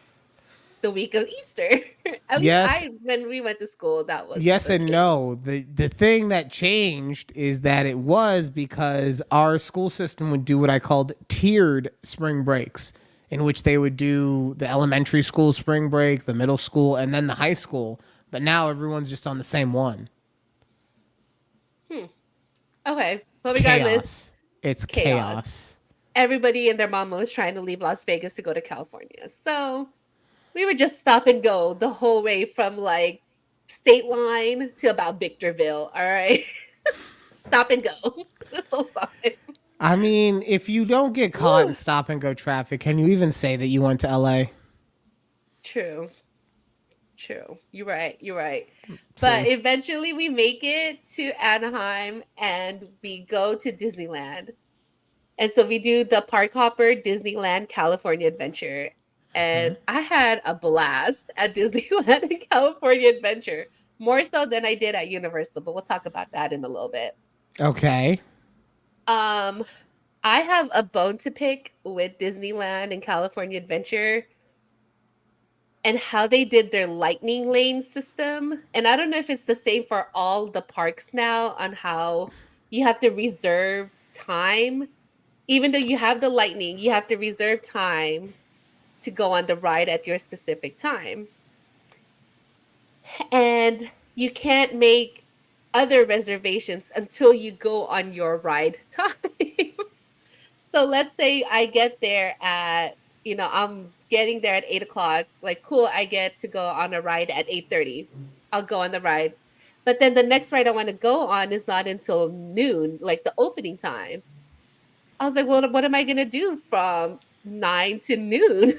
the week of Easter. At least when we went to school, that was yes and no. The thing that changed is that it was because our school system would do what I called tiered spring breaks, in which they would do the elementary school spring break, the middle school, and then the high school. But now everyone's just on the same one. Okay. Well, regardless, it's chaos. Everybody and their mama was trying to leave Las Vegas to go to California. So we would just stop and go the whole way from like State Line to about Victorville. All right. Stop and go. The whole time. I mean, if you don't get caught in stop and go traffic, can you even say that you went to LA? True. You're right. But eventually we make it to Anaheim and we go to Disneyland. And so we do the Park Hopper Disneyland California Adventure. And I had a blast at Disneyland and California Adventure. More so than I did at Universal, but we'll talk about that in a little bit. Okay. I have a bone to pick with Disneyland and California Adventure and how they did their lightning lane system. And I don't know if it's the same for all the parks now on how you have to reserve time. Even though you have the lightning, you have to reserve time to go on the ride at your specific time. And you can't make other reservations until you go on your ride time. So let's say I get there at, I'm getting there at 8:00. Like, cool, I get to go on a ride at 8:30. I'll go on the ride. But then the next ride I want to go on is not until noon, like the opening time. I was like, well, what am I going to do from 9 to noon?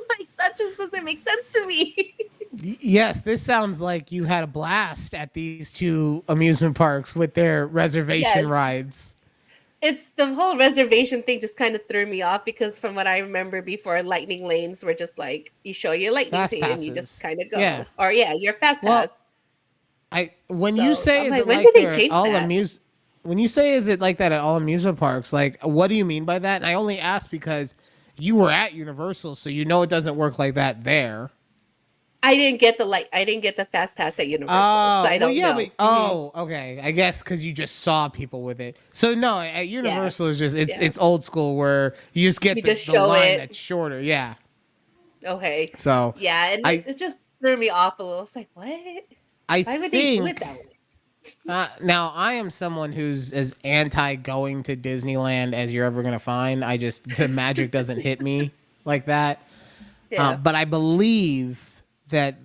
Like, that just doesn't make sense to me. Yes, this sounds like you had a blast at these two amusement parks with their reservation rides. It's the whole reservation thing just kind of threw me off because from what I remember before, lightning lanes were just like, you show your lightning thing and you just kind of go. Yeah. Or your fast pass. When you say is it like that at all amusement parks, like what do you mean by that? And I only ask because you were at Universal, so you know it doesn't work like that there. I didn't get the fast pass at Universal, so I don't know. Okay. I guess because you just saw people with it. So no, at Universal is just it's old school where you just get the line that's shorter. Yeah. Okay. So yeah, and it just threw me off a little. It's like, what? Why would they do it that way? Now, I am someone who's as anti going to Disneyland as you're ever going to find. The magic doesn't hit me like that. Yeah. But I believe that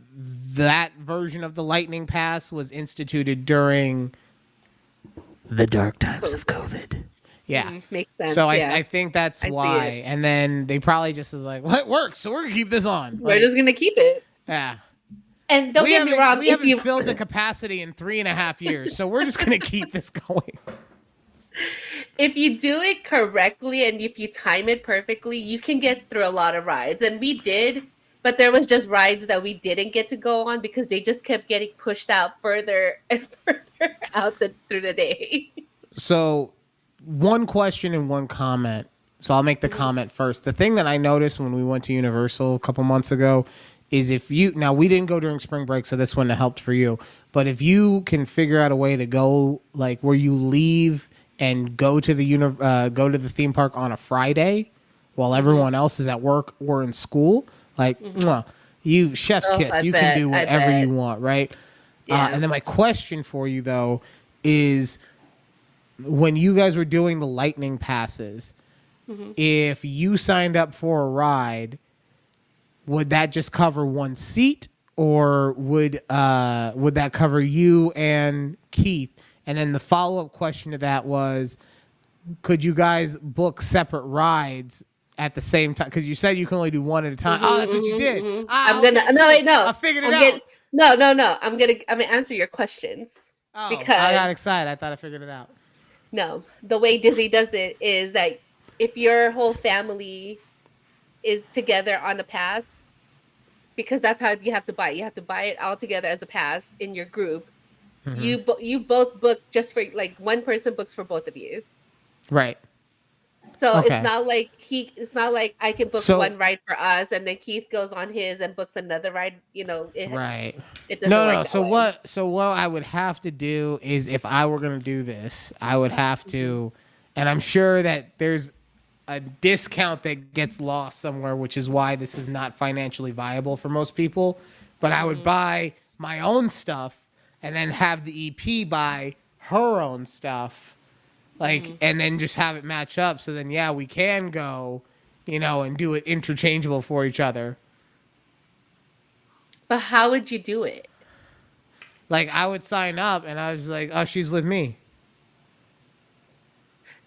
version of the Lightning Pass was instituted during the dark times of COVID. Yeah. Makes sense. So yeah. I think that's I see why. it. And then they probably just was like, well, it works, so we're going to keep this on. We're just going to keep it. Yeah. And don't get me wrong. We haven't filled the capacity in 3.5 years, so we're just going to keep this going. If you do it correctly and if you time it perfectly, you can get through a lot of rides. And we did, but there was just rides that we didn't get to go on because they just kept getting pushed out further and further out through the day. So, one question and one comment. So I'll make the comment first. The thing that I noticed when we went to Universal a couple months ago is now we didn't go during spring break, so this wouldn't have helped for you. But if you can figure out a way to go like where you leave and go to the theme park on a Friday while everyone else is at work or in school, like you chef's kiss, I you bet, can do whatever you want, right? Yeah. And then my question for you though is, when you guys were doing the lightning passes, if you signed up for a ride, would that just cover one seat, or would that cover you and Keith? And then the follow-up question to that was, could you guys book separate rides at the same time? Because you said you can only do one at a time. That's what you did. I figured it out. No. I'm gonna answer your questions. Because I got excited. I thought I figured it out. No, the way Disney does it is that if your whole family is together on a pass, because that's how you have to buy it. You have to buy it all together as a pass in your group. You both book just for like one person books for both of you. Right. So it's not like I can book one ride for us and then Keith goes on his and books another ride, right. It doesn't work So what I would have to do is, if I were going to do this, I would have to, and I'm sure that there's a discount that gets lost somewhere, which is why this is not financially viable for most people, but I would buy my own stuff and then have the EP buy her own stuff. And then just have it match up. So then, we can go, and do it interchangeable for each other. But how would you do it? Like, I would sign up and I was like, oh, she's with me.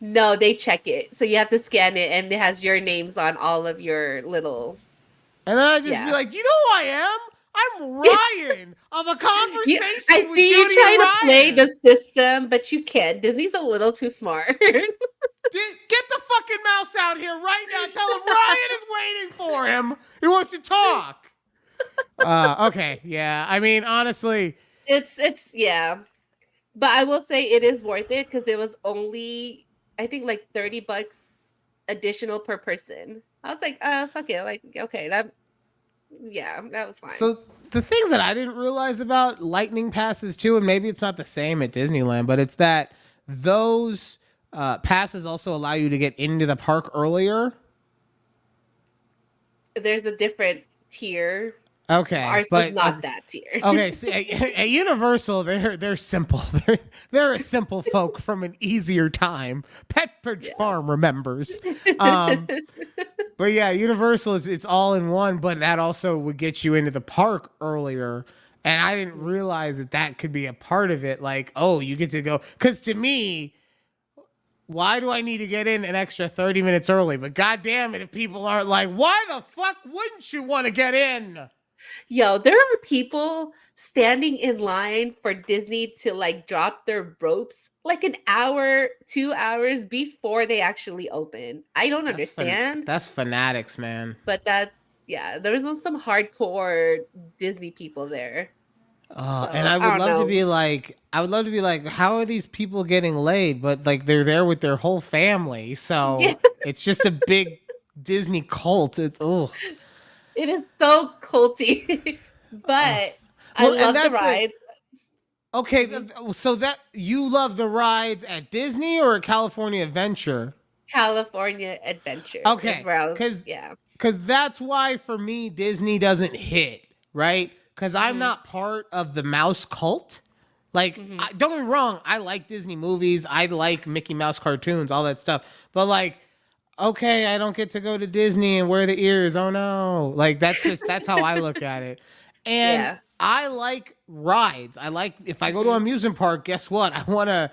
No, they check it. So you have to scan it and it has your names on all of your little. And then I'd just be like, you know who I am? I'm Ryan of A Conversation I with see Judy you trying and to play Ryan. the system, but you can't. Disney's a little too smart. Get the fucking mouse out here right now. Tell him Ryan is waiting for him. He wants to talk. Okay, yeah. I mean, honestly, it's but I will say it is worth it because it was only, I think, like $30 additional per person. I was like, fuck it. Like, okay, that was fine. So the things that I didn't realize about lightning passes too, and maybe it's not the same at Disneyland, but it's that those passes also allow you to get into the park earlier. There's a different tier. Okay, ours is not that tier. Okay, see, at Universal, they're simple. They're a simple folk from an easier time. Pepperidge Farm remembers. But yeah, Universal it's all in one, but that also would get you into the park earlier. And I didn't realize that could be a part of it. Like, oh, you get to go. Because to me, why do I need to get in an extra 30 minutes early? But God damn it, if people aren't like, why the fuck wouldn't you want to get in? Yo, there are people standing in line for Disney to like drop their ropes like an hour, 2 hours before they actually open. I don't understand. That's fanatics, man. But there's some hardcore Disney people there. And I would love to be like, how are these people getting laid? But like, they're there with their whole family. So it's just a big Disney cult. It is so culty, but I love the rides. Okay, so that you love the rides at Disney or at California Adventure? California Adventure. Okay, because that's why for me Disney doesn't hit, right? Because I'm not part of the mouse cult, Like, Mhm. don't get me wrong, I like Disney movies, I like Mickey Mouse cartoons, all that stuff. But like, okay, I don't get to go to Disney and wear the ears. Oh no. Like that's how I look at it. And Yeah. I like rides. I like if I go to an Mhm. amusement park, guess what? I want to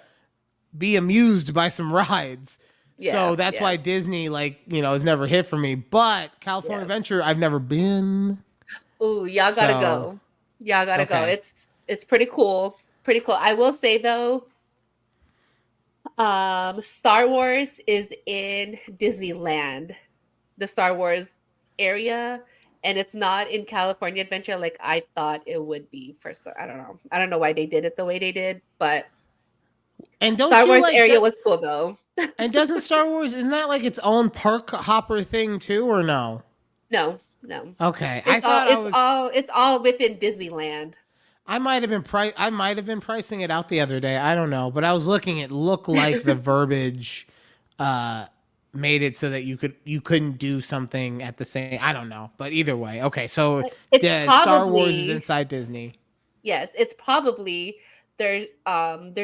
be amused by some rides. Yeah. So that's Yeah. why Disney, like, has never hit for me. But California Yeah. Adventure, I've never been. Ooh, y'all gotta So, go. Y'all gotta go. okay. It's pretty cool. Pretty cool. I will say though, Star Wars is in Disneyland, the Star Wars area, and it's not in California Adventure like I thought it would be for I don't know. I don't know why they did it the way they did, but And don't Star you Wars like, area was cool though. and doesn't Star Wars, isn't that like its own park hopper thing too, or no? No, no. Okay. I It's all thought I it's was, all it's all within Disneyland. I might have been pricing it out the other day. I don't know, but I was looking. It looked like the verbiage uh, made it so that you couldn't do something at the same. I don't know, but either way, okay. So It's Star Wars is probably inside Disney. yes, it's probably their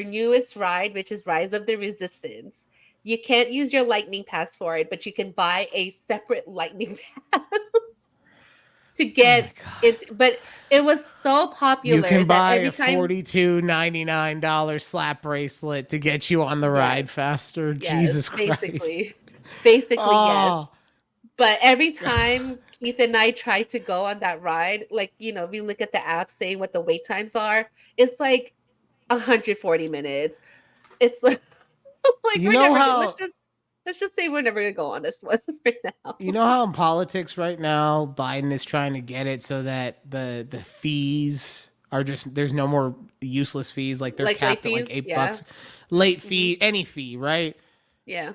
newest ride, which is Rise of the Resistance. You can't use your lightning pass for it, but you can buy a separate lightning pass to Oh my get god! it. But it was so You popular can that buy every a time, $42.99 slap bracelet to get you on the yes, ride faster. yes, Jesus Christ! basically Oh, yes. But every time Keith and I try to go on that ride, like we look at the app saying what the wait times are. It's like 140 minutes. It's like like you we're know never gonna how let's just say we're never gonna go on this one for now. You know how in politics right now, Biden is trying to get it so that the fees are just there's no more useless fees, like they're Like late capped at like fees, yeah. $8. Late Hmm. fee, any fee, right? Yeah.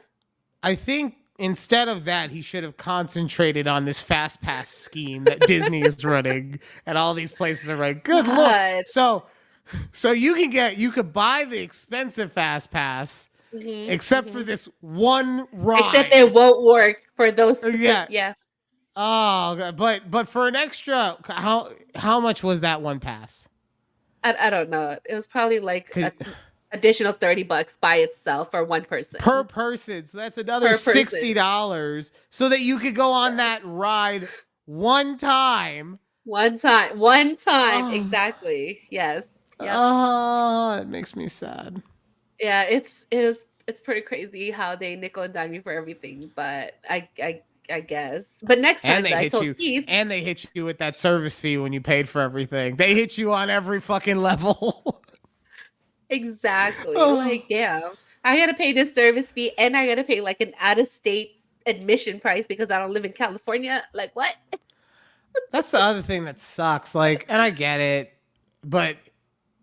I think instead of that, he should have concentrated on this fast pass scheme that Disney is running, and all these places are like, good lord. God. So you could buy the expensive fast pass, Hmm. except for Hmm. this one Except ride. it won't work for those Yeah, specific. Yeah. oh, God. But for an extra, how much was that one pass? I don't know. It was probably like 'Cause a additional $30 by itself for one per person. person, so that's another Per person. $60 so that you could go on that ride one time. One time. One time. Oh, Exactly. Yes. Yep. oh, it makes me sad. Yeah, it's pretty crazy how they nickel and dime you for everything, but I guess. But next And time they I hit told you, Keith and they hit you with that service fee when you paid for everything. They hit you on every fucking level. exactly. Oh. Like, damn, I gotta pay this service fee and I gotta pay like an out of state admission price because I don't live in California. Like what? That's the other thing that sucks. Like, and I get it, but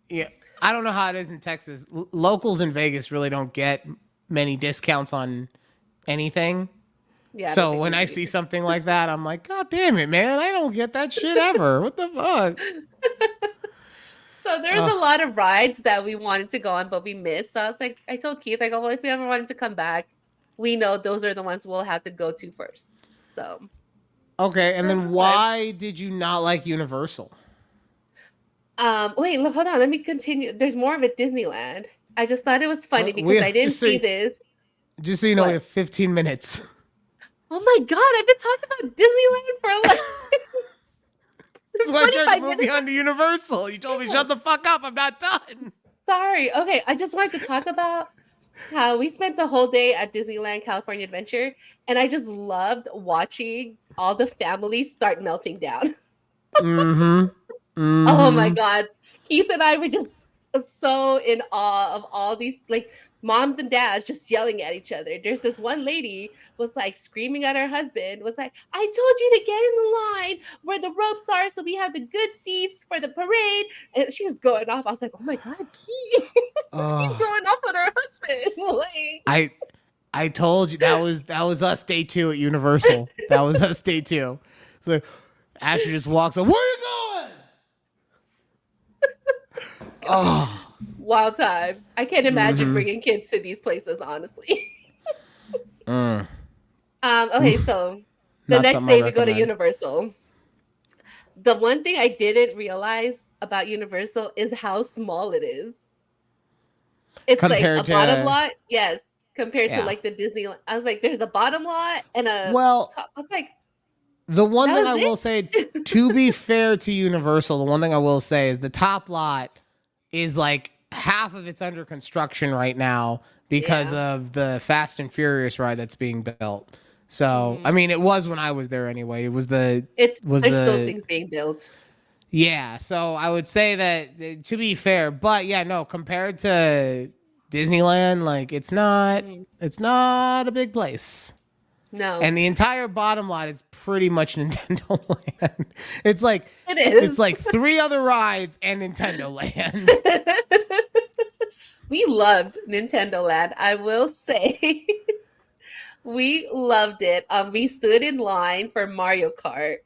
yeah, I don't know how it is in Texas. Locals in Vegas really don't get many discounts on anything. Yeah, I don't So think when we I do see either. something like that, I'm like, God damn it, man! I don't get that shit ever. What the fuck? So there's a Ugh. lot of rides that we wanted to go on, but we missed. So I was like, I told Keith, I go, well, if we ever wanted to come back, we know those are the ones we'll have to go to first. So Okay, and then okay. why did you not like Universal? Wait, look, hold on. Let me continue. There's more of it Disneyland. I just thought it was funny because We I didn't just so see you, this. just so you know, we What? have 15 minutes. Oh my god, I've been talking about Disneyland for like That's why I tried to 25 move you minutes. on to Universal. You told me shut the fuck up. I'm not done. Sorry. Okay, I just wanted to talk about how we spent the whole day at Disneyland California Adventure, and I just loved watching all the families start melting down. Mm-hmm. Oh my Mm-hmm. god. Keith and I were just so in awe of all these like moms and dads just yelling at each other. There's this one lady was like screaming at her husband, was like, I told you to get in the line where the ropes are so we have the good seats for the parade. And she was going off. I was like, oh my god, Keith. She's Oh, going off on her husband. Like, I I told you that was us day 2 at Universal. That was us day 2. So Asher just walks up. Where are you going? Oh. wild times. I can't imagine Mm-hmm. bringing kids to these places, honestly. Mm. Okay, so the Not next something I day we go to recommend. Universal. The one thing I didn't realize about Universal is how small it is. It's like compared a to bottom lot. Yes. Compared to yeah. like the Disney. I was like, there's a bottom lot and a Well, top. I was like, the one that thing was I will say, it? to be fair to Universal, the one thing I will say is the top lot is like half of it's under construction right now because Yeah. of the Fast and Furious ride that's being built. So, I mean, it was when I was there anyway. It was There's still things being built. yeah. So I would say that to be fair, but yeah, no, compared to Disneyland, like it's not a big place. No. And the entire bottom lot is pretty much Nintendo Land. It's like It is. It's like 3 other rides and Nintendo Land. We loved Nintendo Land, I will say. We loved it. We stood in line for Mario Kart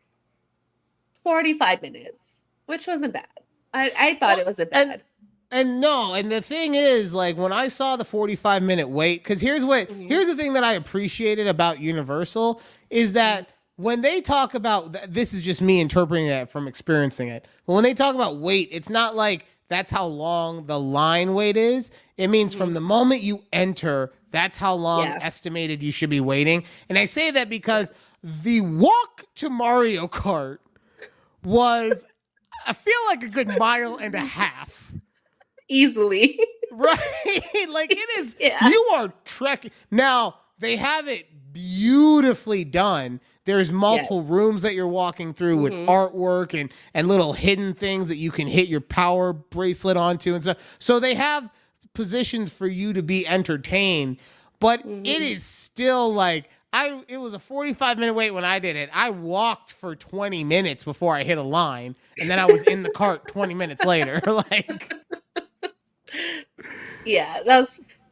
45 minutes, which wasn't bad. I thought it wasn't bad. And the thing is, like, when I saw the 45-minute wait, because here's the thing that I appreciated about Universal is that when they talk about, this is just me interpreting it from experiencing it, but when they talk about wait, it's not like that's how long the line wait is. It means from the moment you enter, that's how long estimated you should be waiting. And I say that because the walk to Mario Kart was, I feel like a good mile and a half. Easily. Right? Like it is, you are trekking. Now, they have it beautifully done. There's multiple rooms that you're walking through with artwork and little hidden things that you can hit your power bracelet onto and stuff. So they have positions for you to be entertained, but it is still like, it was a 45-minute wait when I did it. I walked for 20 minutes before I hit a line, and then I was in the cart 20 minutes later. Like, yeah,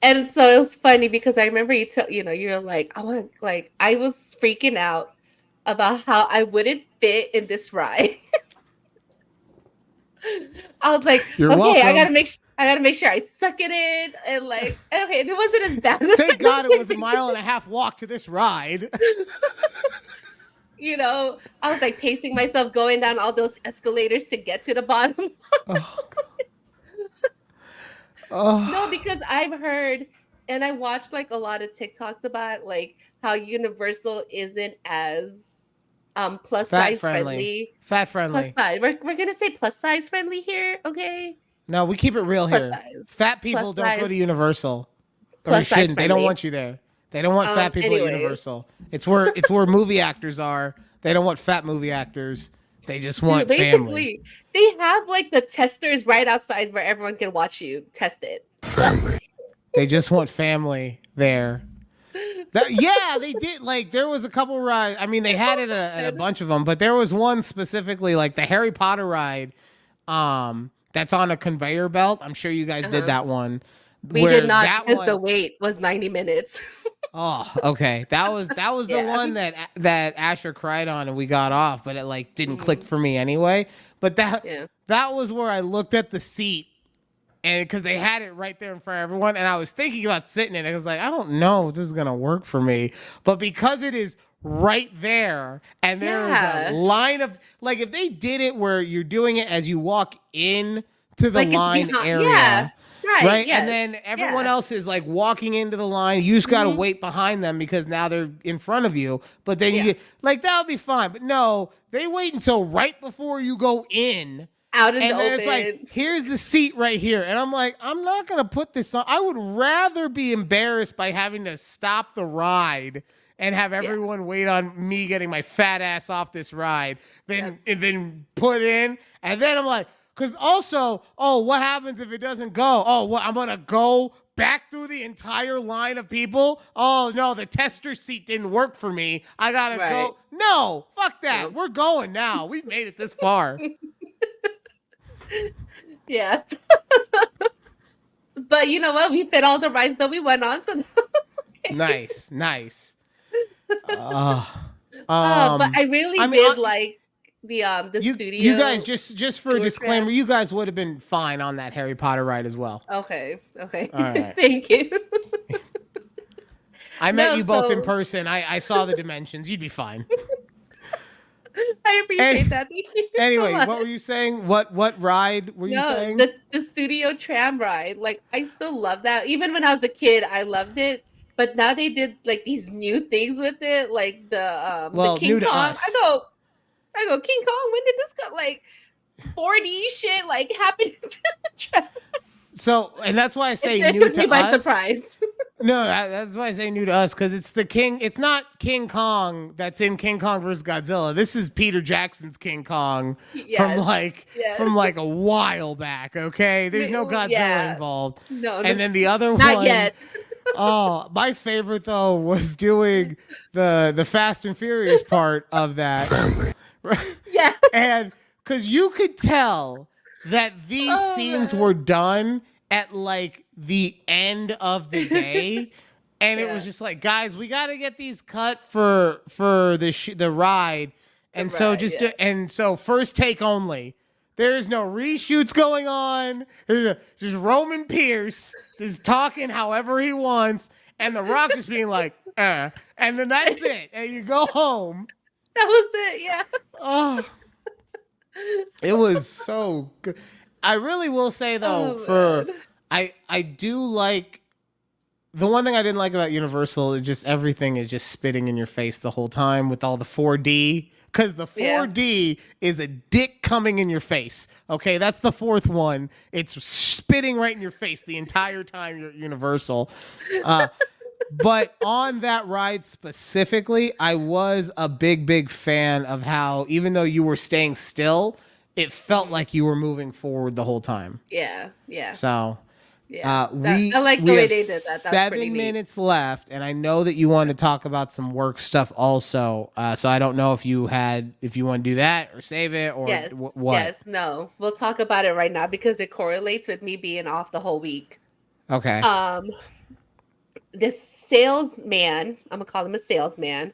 and so it was funny because I remember you're like, I was freaking out about how I wouldn't fit in this ride. I was like, You're okay, welcome. I gotta make sure I suck it in and like, okay, it wasn't as bad. Thank God it was a mile and a half walk to this ride. I was like pacing myself going down all those escalators to get to the bottom. No, because I've heard and I watched like a lot of TikToks about like how Universal isn't as plus size friendly. Fat friendly. Plus size. We're gonna say plus size friendly here, okay? No, we keep it real here. Fat people don't go to Universal. Or they shouldn't. They don't want you there. They don't want fat people at Universal. It's where movie actors are. They don't want fat movie actors. They just want family. They have like the testers right outside where everyone can watch you test it. Family. They just want family there. They did. Like, there was a couple rides. I mean, they had it at a bunch of them, but there was one specifically, like the Harry Potter ride, that's on a conveyor belt. I'm sure you guys did that one. We did not, because the wait was 90 minutes. Oh, okay. That was the one that Asher cried on and we got off, but it like didn't click for me anyway. But that was where I looked at the seat. And because they had it right there in front of everyone, and I was thinking about sitting in it, I was like, I don't know if this is gonna work for me. But because it is right there, and there is a line of, like, if they did it where you're doing it as you walk in to the line area, right? Yes. And then everyone else is like walking into the line. You just gotta wait behind them because now they're in front of you. But then you get, like, that would be fine. But no, they wait until right before you go in. Out in the open. It's like, here's the seat right here. And I'm like, I'm not going to put this on. I would rather be embarrassed by having to stop the ride and have everyone wait on me getting my fat ass off this ride than put in. And then I'm like, because also, what happens if it doesn't go? I'm going to go back through the entire line of people? Oh, no, the tester seat didn't work for me. I got to go. No, fuck that. Yep. We're going now. We've made it this far. Yes. But you know what? We fit all the rides that we went on, so okay. Nice. But I really did like the studio. You guys, just for a disclaimer, you guys would have been fine on that Harry Potter ride as well. Okay. All right. Thank you. I met you both in person. I saw the dimensions. You'd be fine. I appreciate Any- that. Thank you Anyway, so much. what were you saying? What ride were you No, saying? the studio tram ride. Like I still love that. Even when I was a kid, I loved it. But now they did like these new things with it, like the Well, new King to Kong. us. I go, King Kong, when did this go like 4D shit like happen to the tram? So, and that's why I say It new took me to by us. surprise. No, that's why I say new to us because it's the King. It's not King Kong that's in King Kong vs. Godzilla. This is Peter Jackson's King Kong from Yes. like a while back. Okay, there's no Godzilla Yeah. involved. No, And then the other not one, yet. oh, my favorite though was doing the Fast and Furious part of that. Family. Right? Yeah. And because you could tell that these scenes were done at like the end of the day. And it was just like, guys, we got to get these cut for the ride. And so so first take only. There is no reshoots going on. There's just Roman Pierce just talking however he wants. And The Rock just being like, And then that's it. And you go home. That was it. Yeah. Oh, it was so good. I really will say though, I do like the one thing I didn't like about Universal is just everything is just spitting in your face the whole time with all the 4D. Because the 4D is a dick coming in your face. Okay, that's the fourth one. It's spitting right in your face the entire time you're at Universal. But on that ride specifically, I was a big fan of how even though you were staying still, it felt like you were moving forward the whole time. Yeah. So Yeah. we I like the we way have they did that. That was pretty 7 neat. minutes left, and I know that you want to talk about some work stuff also. So I don't know if you want to do that or save it or what. Yes. No. We'll talk about it right now because it correlates with me being off the whole week. Okay. This salesman, I'm gonna call him a salesman,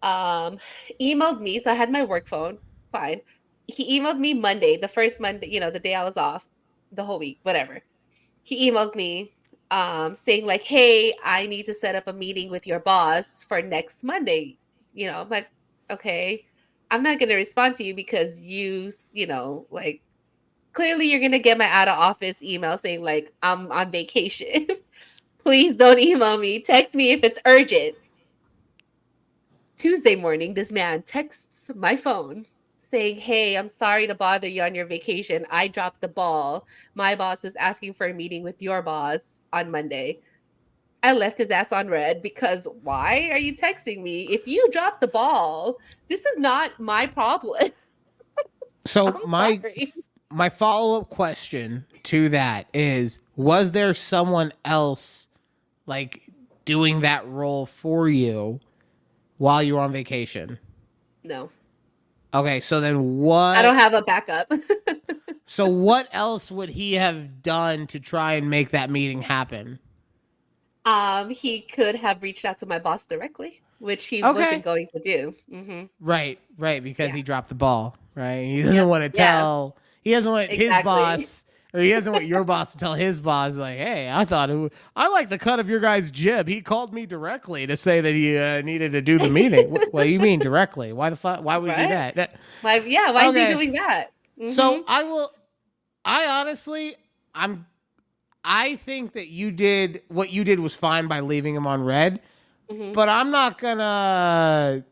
emailed me. So I had my work phone. Fine. He emailed me Monday, the first Monday, the day I was off, the whole week, whatever. He emails me saying like, hey, I need to set up a meeting with your boss for next Monday. I'm like, okay, I'm not going to respond to you because like clearly you're going to get my out of office email saying like, I'm on vacation. Please don't email me. Text me if it's urgent. Tuesday morning, this man texts my phone saying, hey, I'm sorry to bother you on your vacation. I dropped the ball. My boss is asking for a meeting with your boss on Monday. I left his ass on red because why are you texting me? If you dropped the ball, this is not my problem. So my follow-up question to that is, was there someone else like doing that role for you while you were on vacation? No. Okay, so then what? I don't have a backup. So what else would he have done to try and make that meeting happen? He could have reached out to my boss directly, which he wasn't going to do. Mm-hmm. Right, because he dropped the ball. Right, he doesn't want to tell. He doesn't want his boss, or he doesn't want your boss to tell his boss, like, "Hey, I like the cut of your guy's jib. He called me directly to say that he needed to do the meeting." What do you mean directly? Why the fuck? Why would he do that? Why is he doing that? Mm-hmm. So I think that what you did was fine by leaving him on red, but I'm not gonna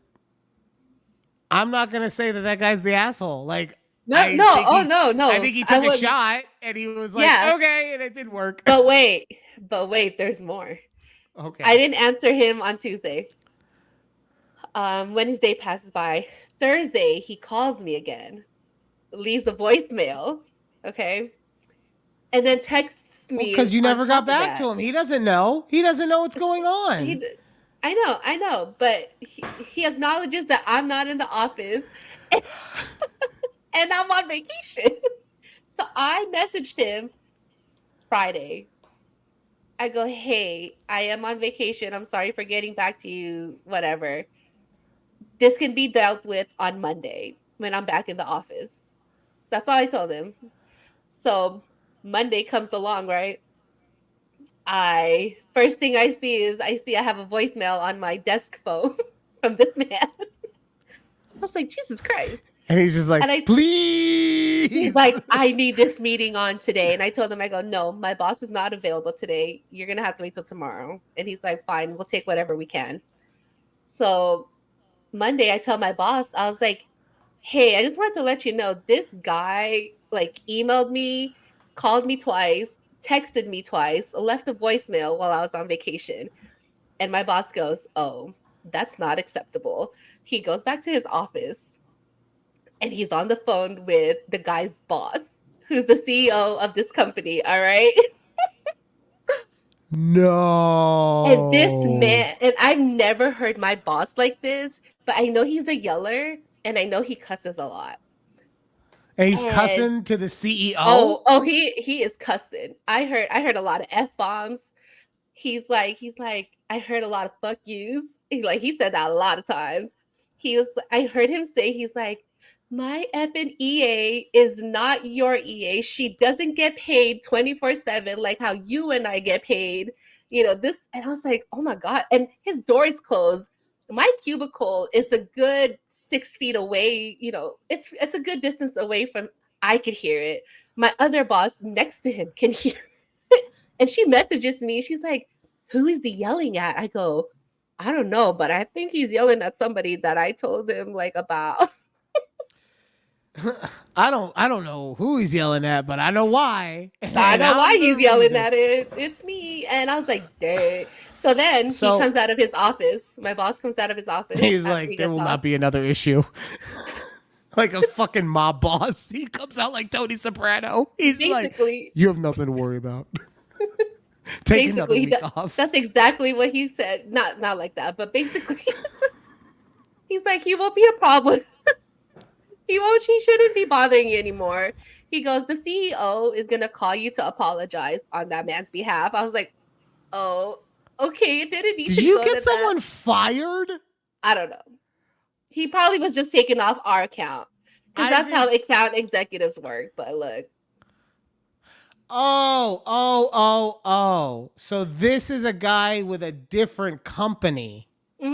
say that guy's the asshole. Like, no. I think he took a shot and he was like, okay, and it did work. But wait, there's more. Okay. I didn't answer him on Tuesday. Wednesday passes by. Thursday, he calls me again, leaves a voicemail, okay? And then texts me. Because you never got back to him. He doesn't know. He doesn't know what's going on. I know. But he acknowledges that I'm not in the office and I'm on vacation. So I messaged him Friday. I go, hey, I am on vacation. I'm sorry for getting back to you, whatever. This can be dealt with on Monday when I'm back in the office. That's all I told him. So Monday comes along, right? First thing I see I have a voicemail on my desk phone from this man. was like, Jesus Christ. And he's just like, And please. he's like, I need this meeting on today. And I told him, I go, no, my boss is not available today. You're going to have to wait till tomorrow. And he's like, fine, we'll take whatever we can. So Monday, I tell my boss, I was like, hey, I just wanted to let you know this guy like emailed me, called me twice, texted me twice, left a voicemail while I was on vacation. And my boss goes, oh, that's not acceptable. He goes back to his office and he's on the phone with the guy's boss, who's the CEO of this company. All right. No. And this man, and I've never heard my boss like this, but I know he's a yeller and I know he cusses a lot. And he's cussing to the CEO. Oh, he is cussing. I heard a lot of F-bombs. He's like, I heard a lot of fuck yous. He said that a lot of times. I heard him say, he's like, my effing EA is not your EA. She doesn't get paid 24/7 like how you and I get paid. This, and I was like, oh my God. And his door is closed. My cubicle is a good 6 feet away. It's a good distance away from, I could hear it. My other boss next to him can hear it. And she messages me. She's like, who is he yelling at? I go, I don't know, but I think he's yelling at somebody that I told him about. I don't know who he's yelling at, but I know why. I know why he's yelling at it. It's me. And I was like, dang. So then he comes out of his office. My boss comes out of his office. He's like, there will not be another issue. Like a fucking mob boss. He comes out like Tony Soprano. He's basically, like, you have nothing to worry about. Take another week off. That's exactly what he said. Not like that, but basically he's like, he won't be a problem. He shouldn't be bothering you anymore. He goes, the CEO is going to call you to apologize on that man's behalf. I was like, oh, okay. It didn't need to go. Did you get someone fired? I don't know. He probably was just taken off our account. Because that's how account executives work. But look. Oh. So this is a guy with a different company.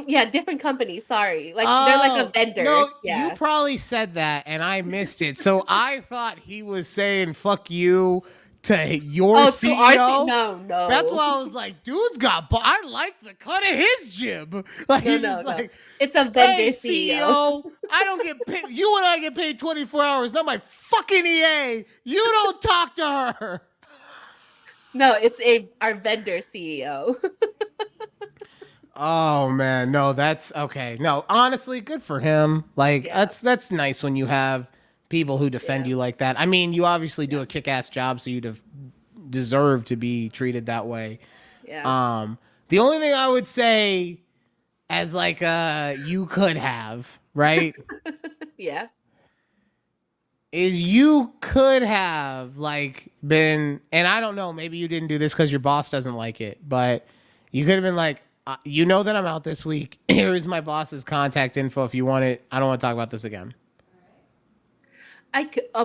Yeah, different company. Sorry. They're like a vendor. No, yeah. You probably said that and I missed it. So I thought he was saying fuck you to your CEO. No. That's why I was like, dude's I like the cut of his jib. Like, no. It's a vendor CEO. I don't get paid. You and I get paid 24 hours, not my fucking EA. You don't talk to her. No, it's our vendor CEO. Oh man, no, that's okay. No, honestly, good for him. That's nice when you have people who defend you like that. I mean, you obviously do a kick-ass job, so you deserve to be treated that way. Yeah. The only thing I would say as you could have, right? Yeah. Is you could have been, and I don't know, maybe you didn't do this because your boss doesn't like it, but you could have been like, you know that I'm out this week. Here is my boss's contact info if you want it. I don't want to talk about this again.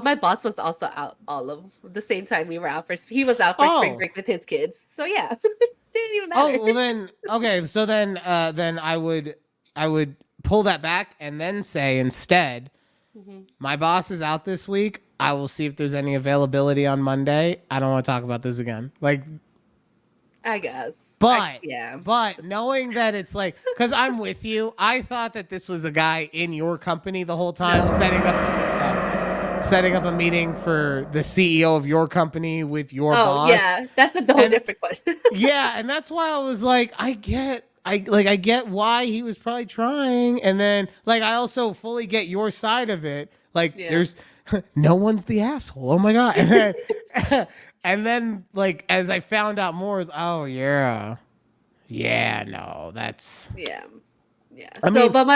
My boss was also out all of the same time we were out he was out for spring break with his kids. So yeah, didn't even matter. Oh, well then, okay. So then I would pull that back and then say instead, my boss is out this week. I will see if there's any availability on Monday. I don't want to talk about this again. I guess. But knowing that it's because I'm with you, I thought that this was a guy in your company the whole time setting up a meeting for the CEO of your company with your boss. Oh yeah, that's a whole different one. Yeah, and that's why I was like, I get why he was probably trying, and then I also fully get your side of it. There's no one's the asshole. Oh my God. And then as I found out more is, oh yeah. Yeah, no, that's yeah. I mean, but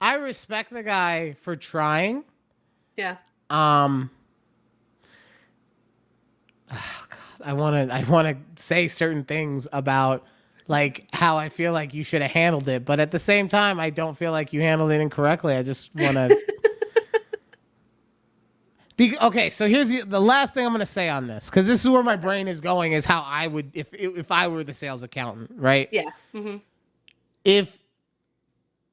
I respect the guy for trying. Yeah. Oh God, I wanna say certain things about how I feel like you should have handled it, but at the same time, I don't feel like you handled it incorrectly. I just wanna okay, so here's the last thing I'm going to say on this, because this is where my brain is going, is how I would, if I were the sales accountant, right? Yeah. Mm-hmm. If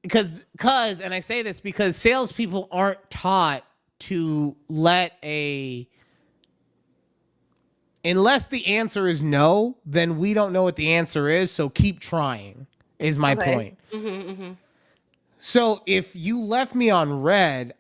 because, and I say this because salespeople aren't taught to unless the answer is no, then we don't know what the answer is. So keep trying is my point. So if you left me on red,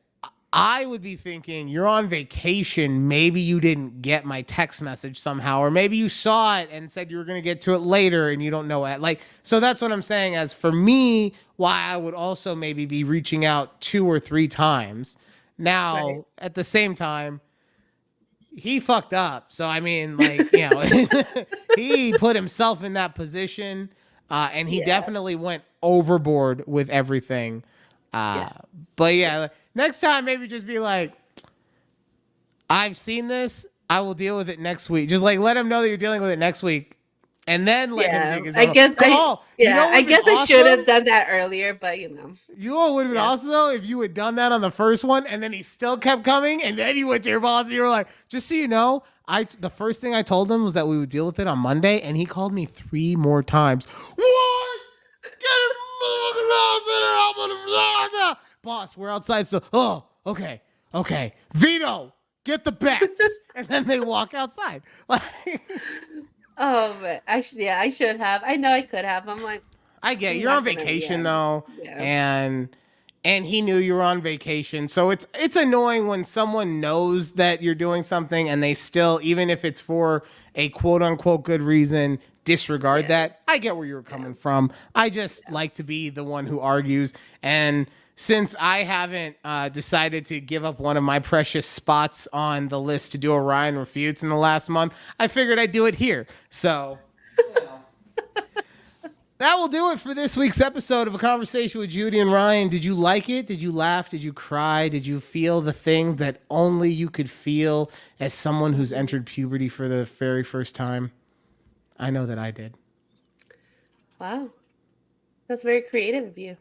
I would be thinking you're on vacation. Maybe you didn't get my text message somehow, or maybe you saw it and said you were going to get to it later and you don't know it. Like, so that's what I'm saying. As for me, why I would also maybe be reaching out 2 or 3 times. Now, at the same time, he fucked up. So, I mean, like, you know, he put himself in that position, and he definitely went overboard with everything. But yeah, next time maybe just be like, I've seen this. I will deal with it next week. Just like let him know that you're dealing with it next week, and then let him dig his own. I guess I should have awesome? done that earlier, but you know. You know what would have been awesome though if you had done that on the first one, and then he still kept coming, and then you went to your boss and you were like, just so you know, the first thing I told him was that we would deal with it on Monday, and he called me 3 more times. What? Get him, boss, we're outside still. Oh, okay. Vito, get the bets. And then they walk outside. Like, oh, but I should have. I know I could have. I'm like, I get you're on vacation though, and he knew you were on vacation. So it's annoying when someone knows that you're doing something and they still, even if it's for a quote unquote good reason, disregard that. I get where you're coming from. I just like to be the one who argues. And since I haven't decided to give up one of my precious spots on the list to do a Ryan Refutes in the last month, I figured I'd do it here. So, you know. That will do it for this week's episode of A Conversation with Judy and Ryan. Did you like it? Did you laugh? Did you cry? Did you feel the things that only you could feel as someone who's entered puberty for the very first time? I know that I did. Wow. That's very creative of you.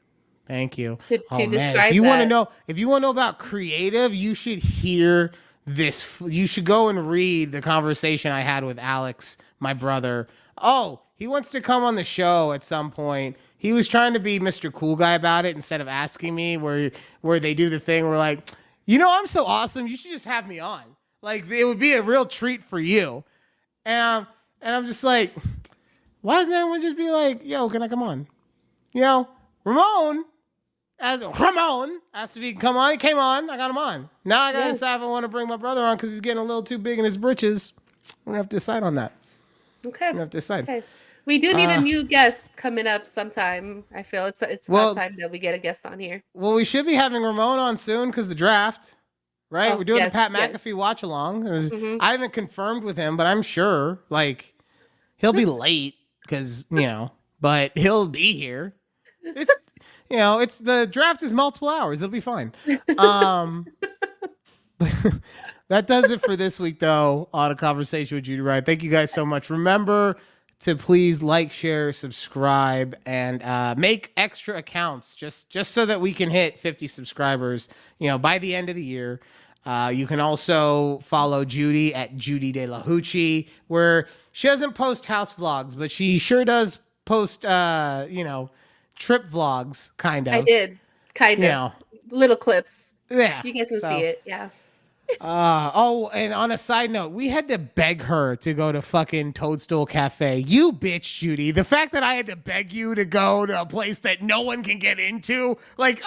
Thank you. To describe if you want to that. know about creative, you should hear this. You should go and read the conversation I had with Alex, my brother. Oh, he wants to come on the show at some point. He was trying to be Mr. Cool Guy about it instead of asking me where they do the thing where like, you know, I'm so awesome. You should just have me on. Like, it would be a real treat for you. And I'm just like, why doesn't anyone just be like, yo, can I come on? You know, Ramon asked to be come on. He came on. I got him on. Now I got to decide if I want to bring my brother on because he's getting a little too big in his britches. We're going to have to decide on that. Okay. We're going to have to decide. Okay. We do need a new guest coming up sometime. I feel it's about time that we get a guest on here. Well, we should be having Ramon on soon because the draft, right? We're doing the Pat McAfee watch along. I haven't confirmed with him, but I'm sure like he'll be late because, you know, but he'll be here. It's, you know, it's the draft is multiple hours. It'll be fine. That does it for this week, though, on A Conversation with Judy Ryan. Thank you guys so much. Remember to please like, share, subscribe, and make extra accounts just so that we can hit 50 subscribers, you know, by the end of the year. You can also follow Judy at Judy De La Hoochie, where she doesn't post house vlogs, but she sure does post, you know, trip vlogs, kind of. I did, kind of. You know. Little clips. Yeah. You guys can see it, yeah. And on a side note, we had to beg her to go to fucking Toadstool Cafe. You bitch, Judy. The fact that I had to beg you to go to a place that no one can get into, like,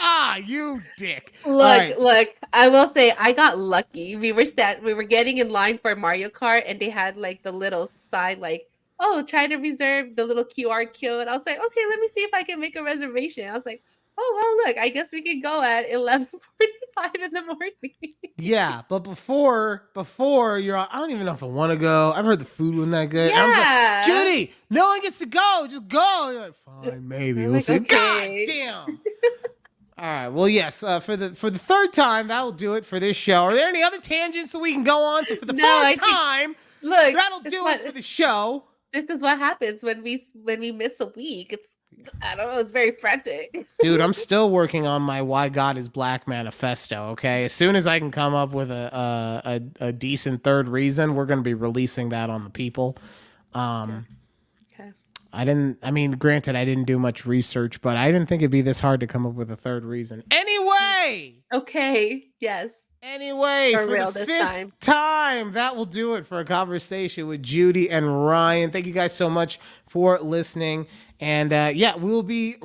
you dick. Look, I will say I got lucky. We were getting in line for Mario Kart and they had like the little sign like, oh, try to reserve the little QR code. I was like, okay, let me see if I can make a reservation. I was like, oh, well, look, I guess we can go at 11:45 in the morning. Yeah, but before you're, I don't even know if I want to go. I've heard the food wasn't that good. Yeah. I was like, Judy, no one gets to go. Just go. You're like, fine, maybe. We'll see. Okay. God damn. All right. Well, yes. For the third time, that will do it for this show. Are there any other tangents that we can go on? So for the fourth time, look, that'll do it for the show. This is what happens when we miss a week. I don't know. It's very frantic. Dude, I'm still working on my "Why God Is Black" manifesto. Okay, as soon as I can come up with a decent third reason, we're going to be releasing that on the people. Okay. I mean, granted, I didn't do much research, but I didn't think it'd be this hard to come up with a third reason. Anyway, Yes. Anyway, For for real the this fifth time, that will do it for a conversation with Judy and Ryan. Thank you guys so much for listening. And yeah, we'll be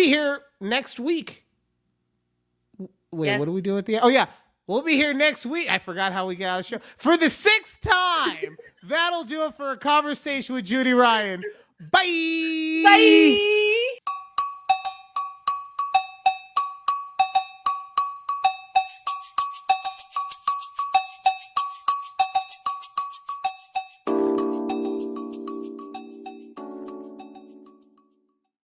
here next week. Wait, Yes. what do we do at the end? Oh yeah, we'll be here next week. I forgot how we got out of the show. For the sixth time, that'll do it for a conversation with Judy Ryan. Bye. Bye.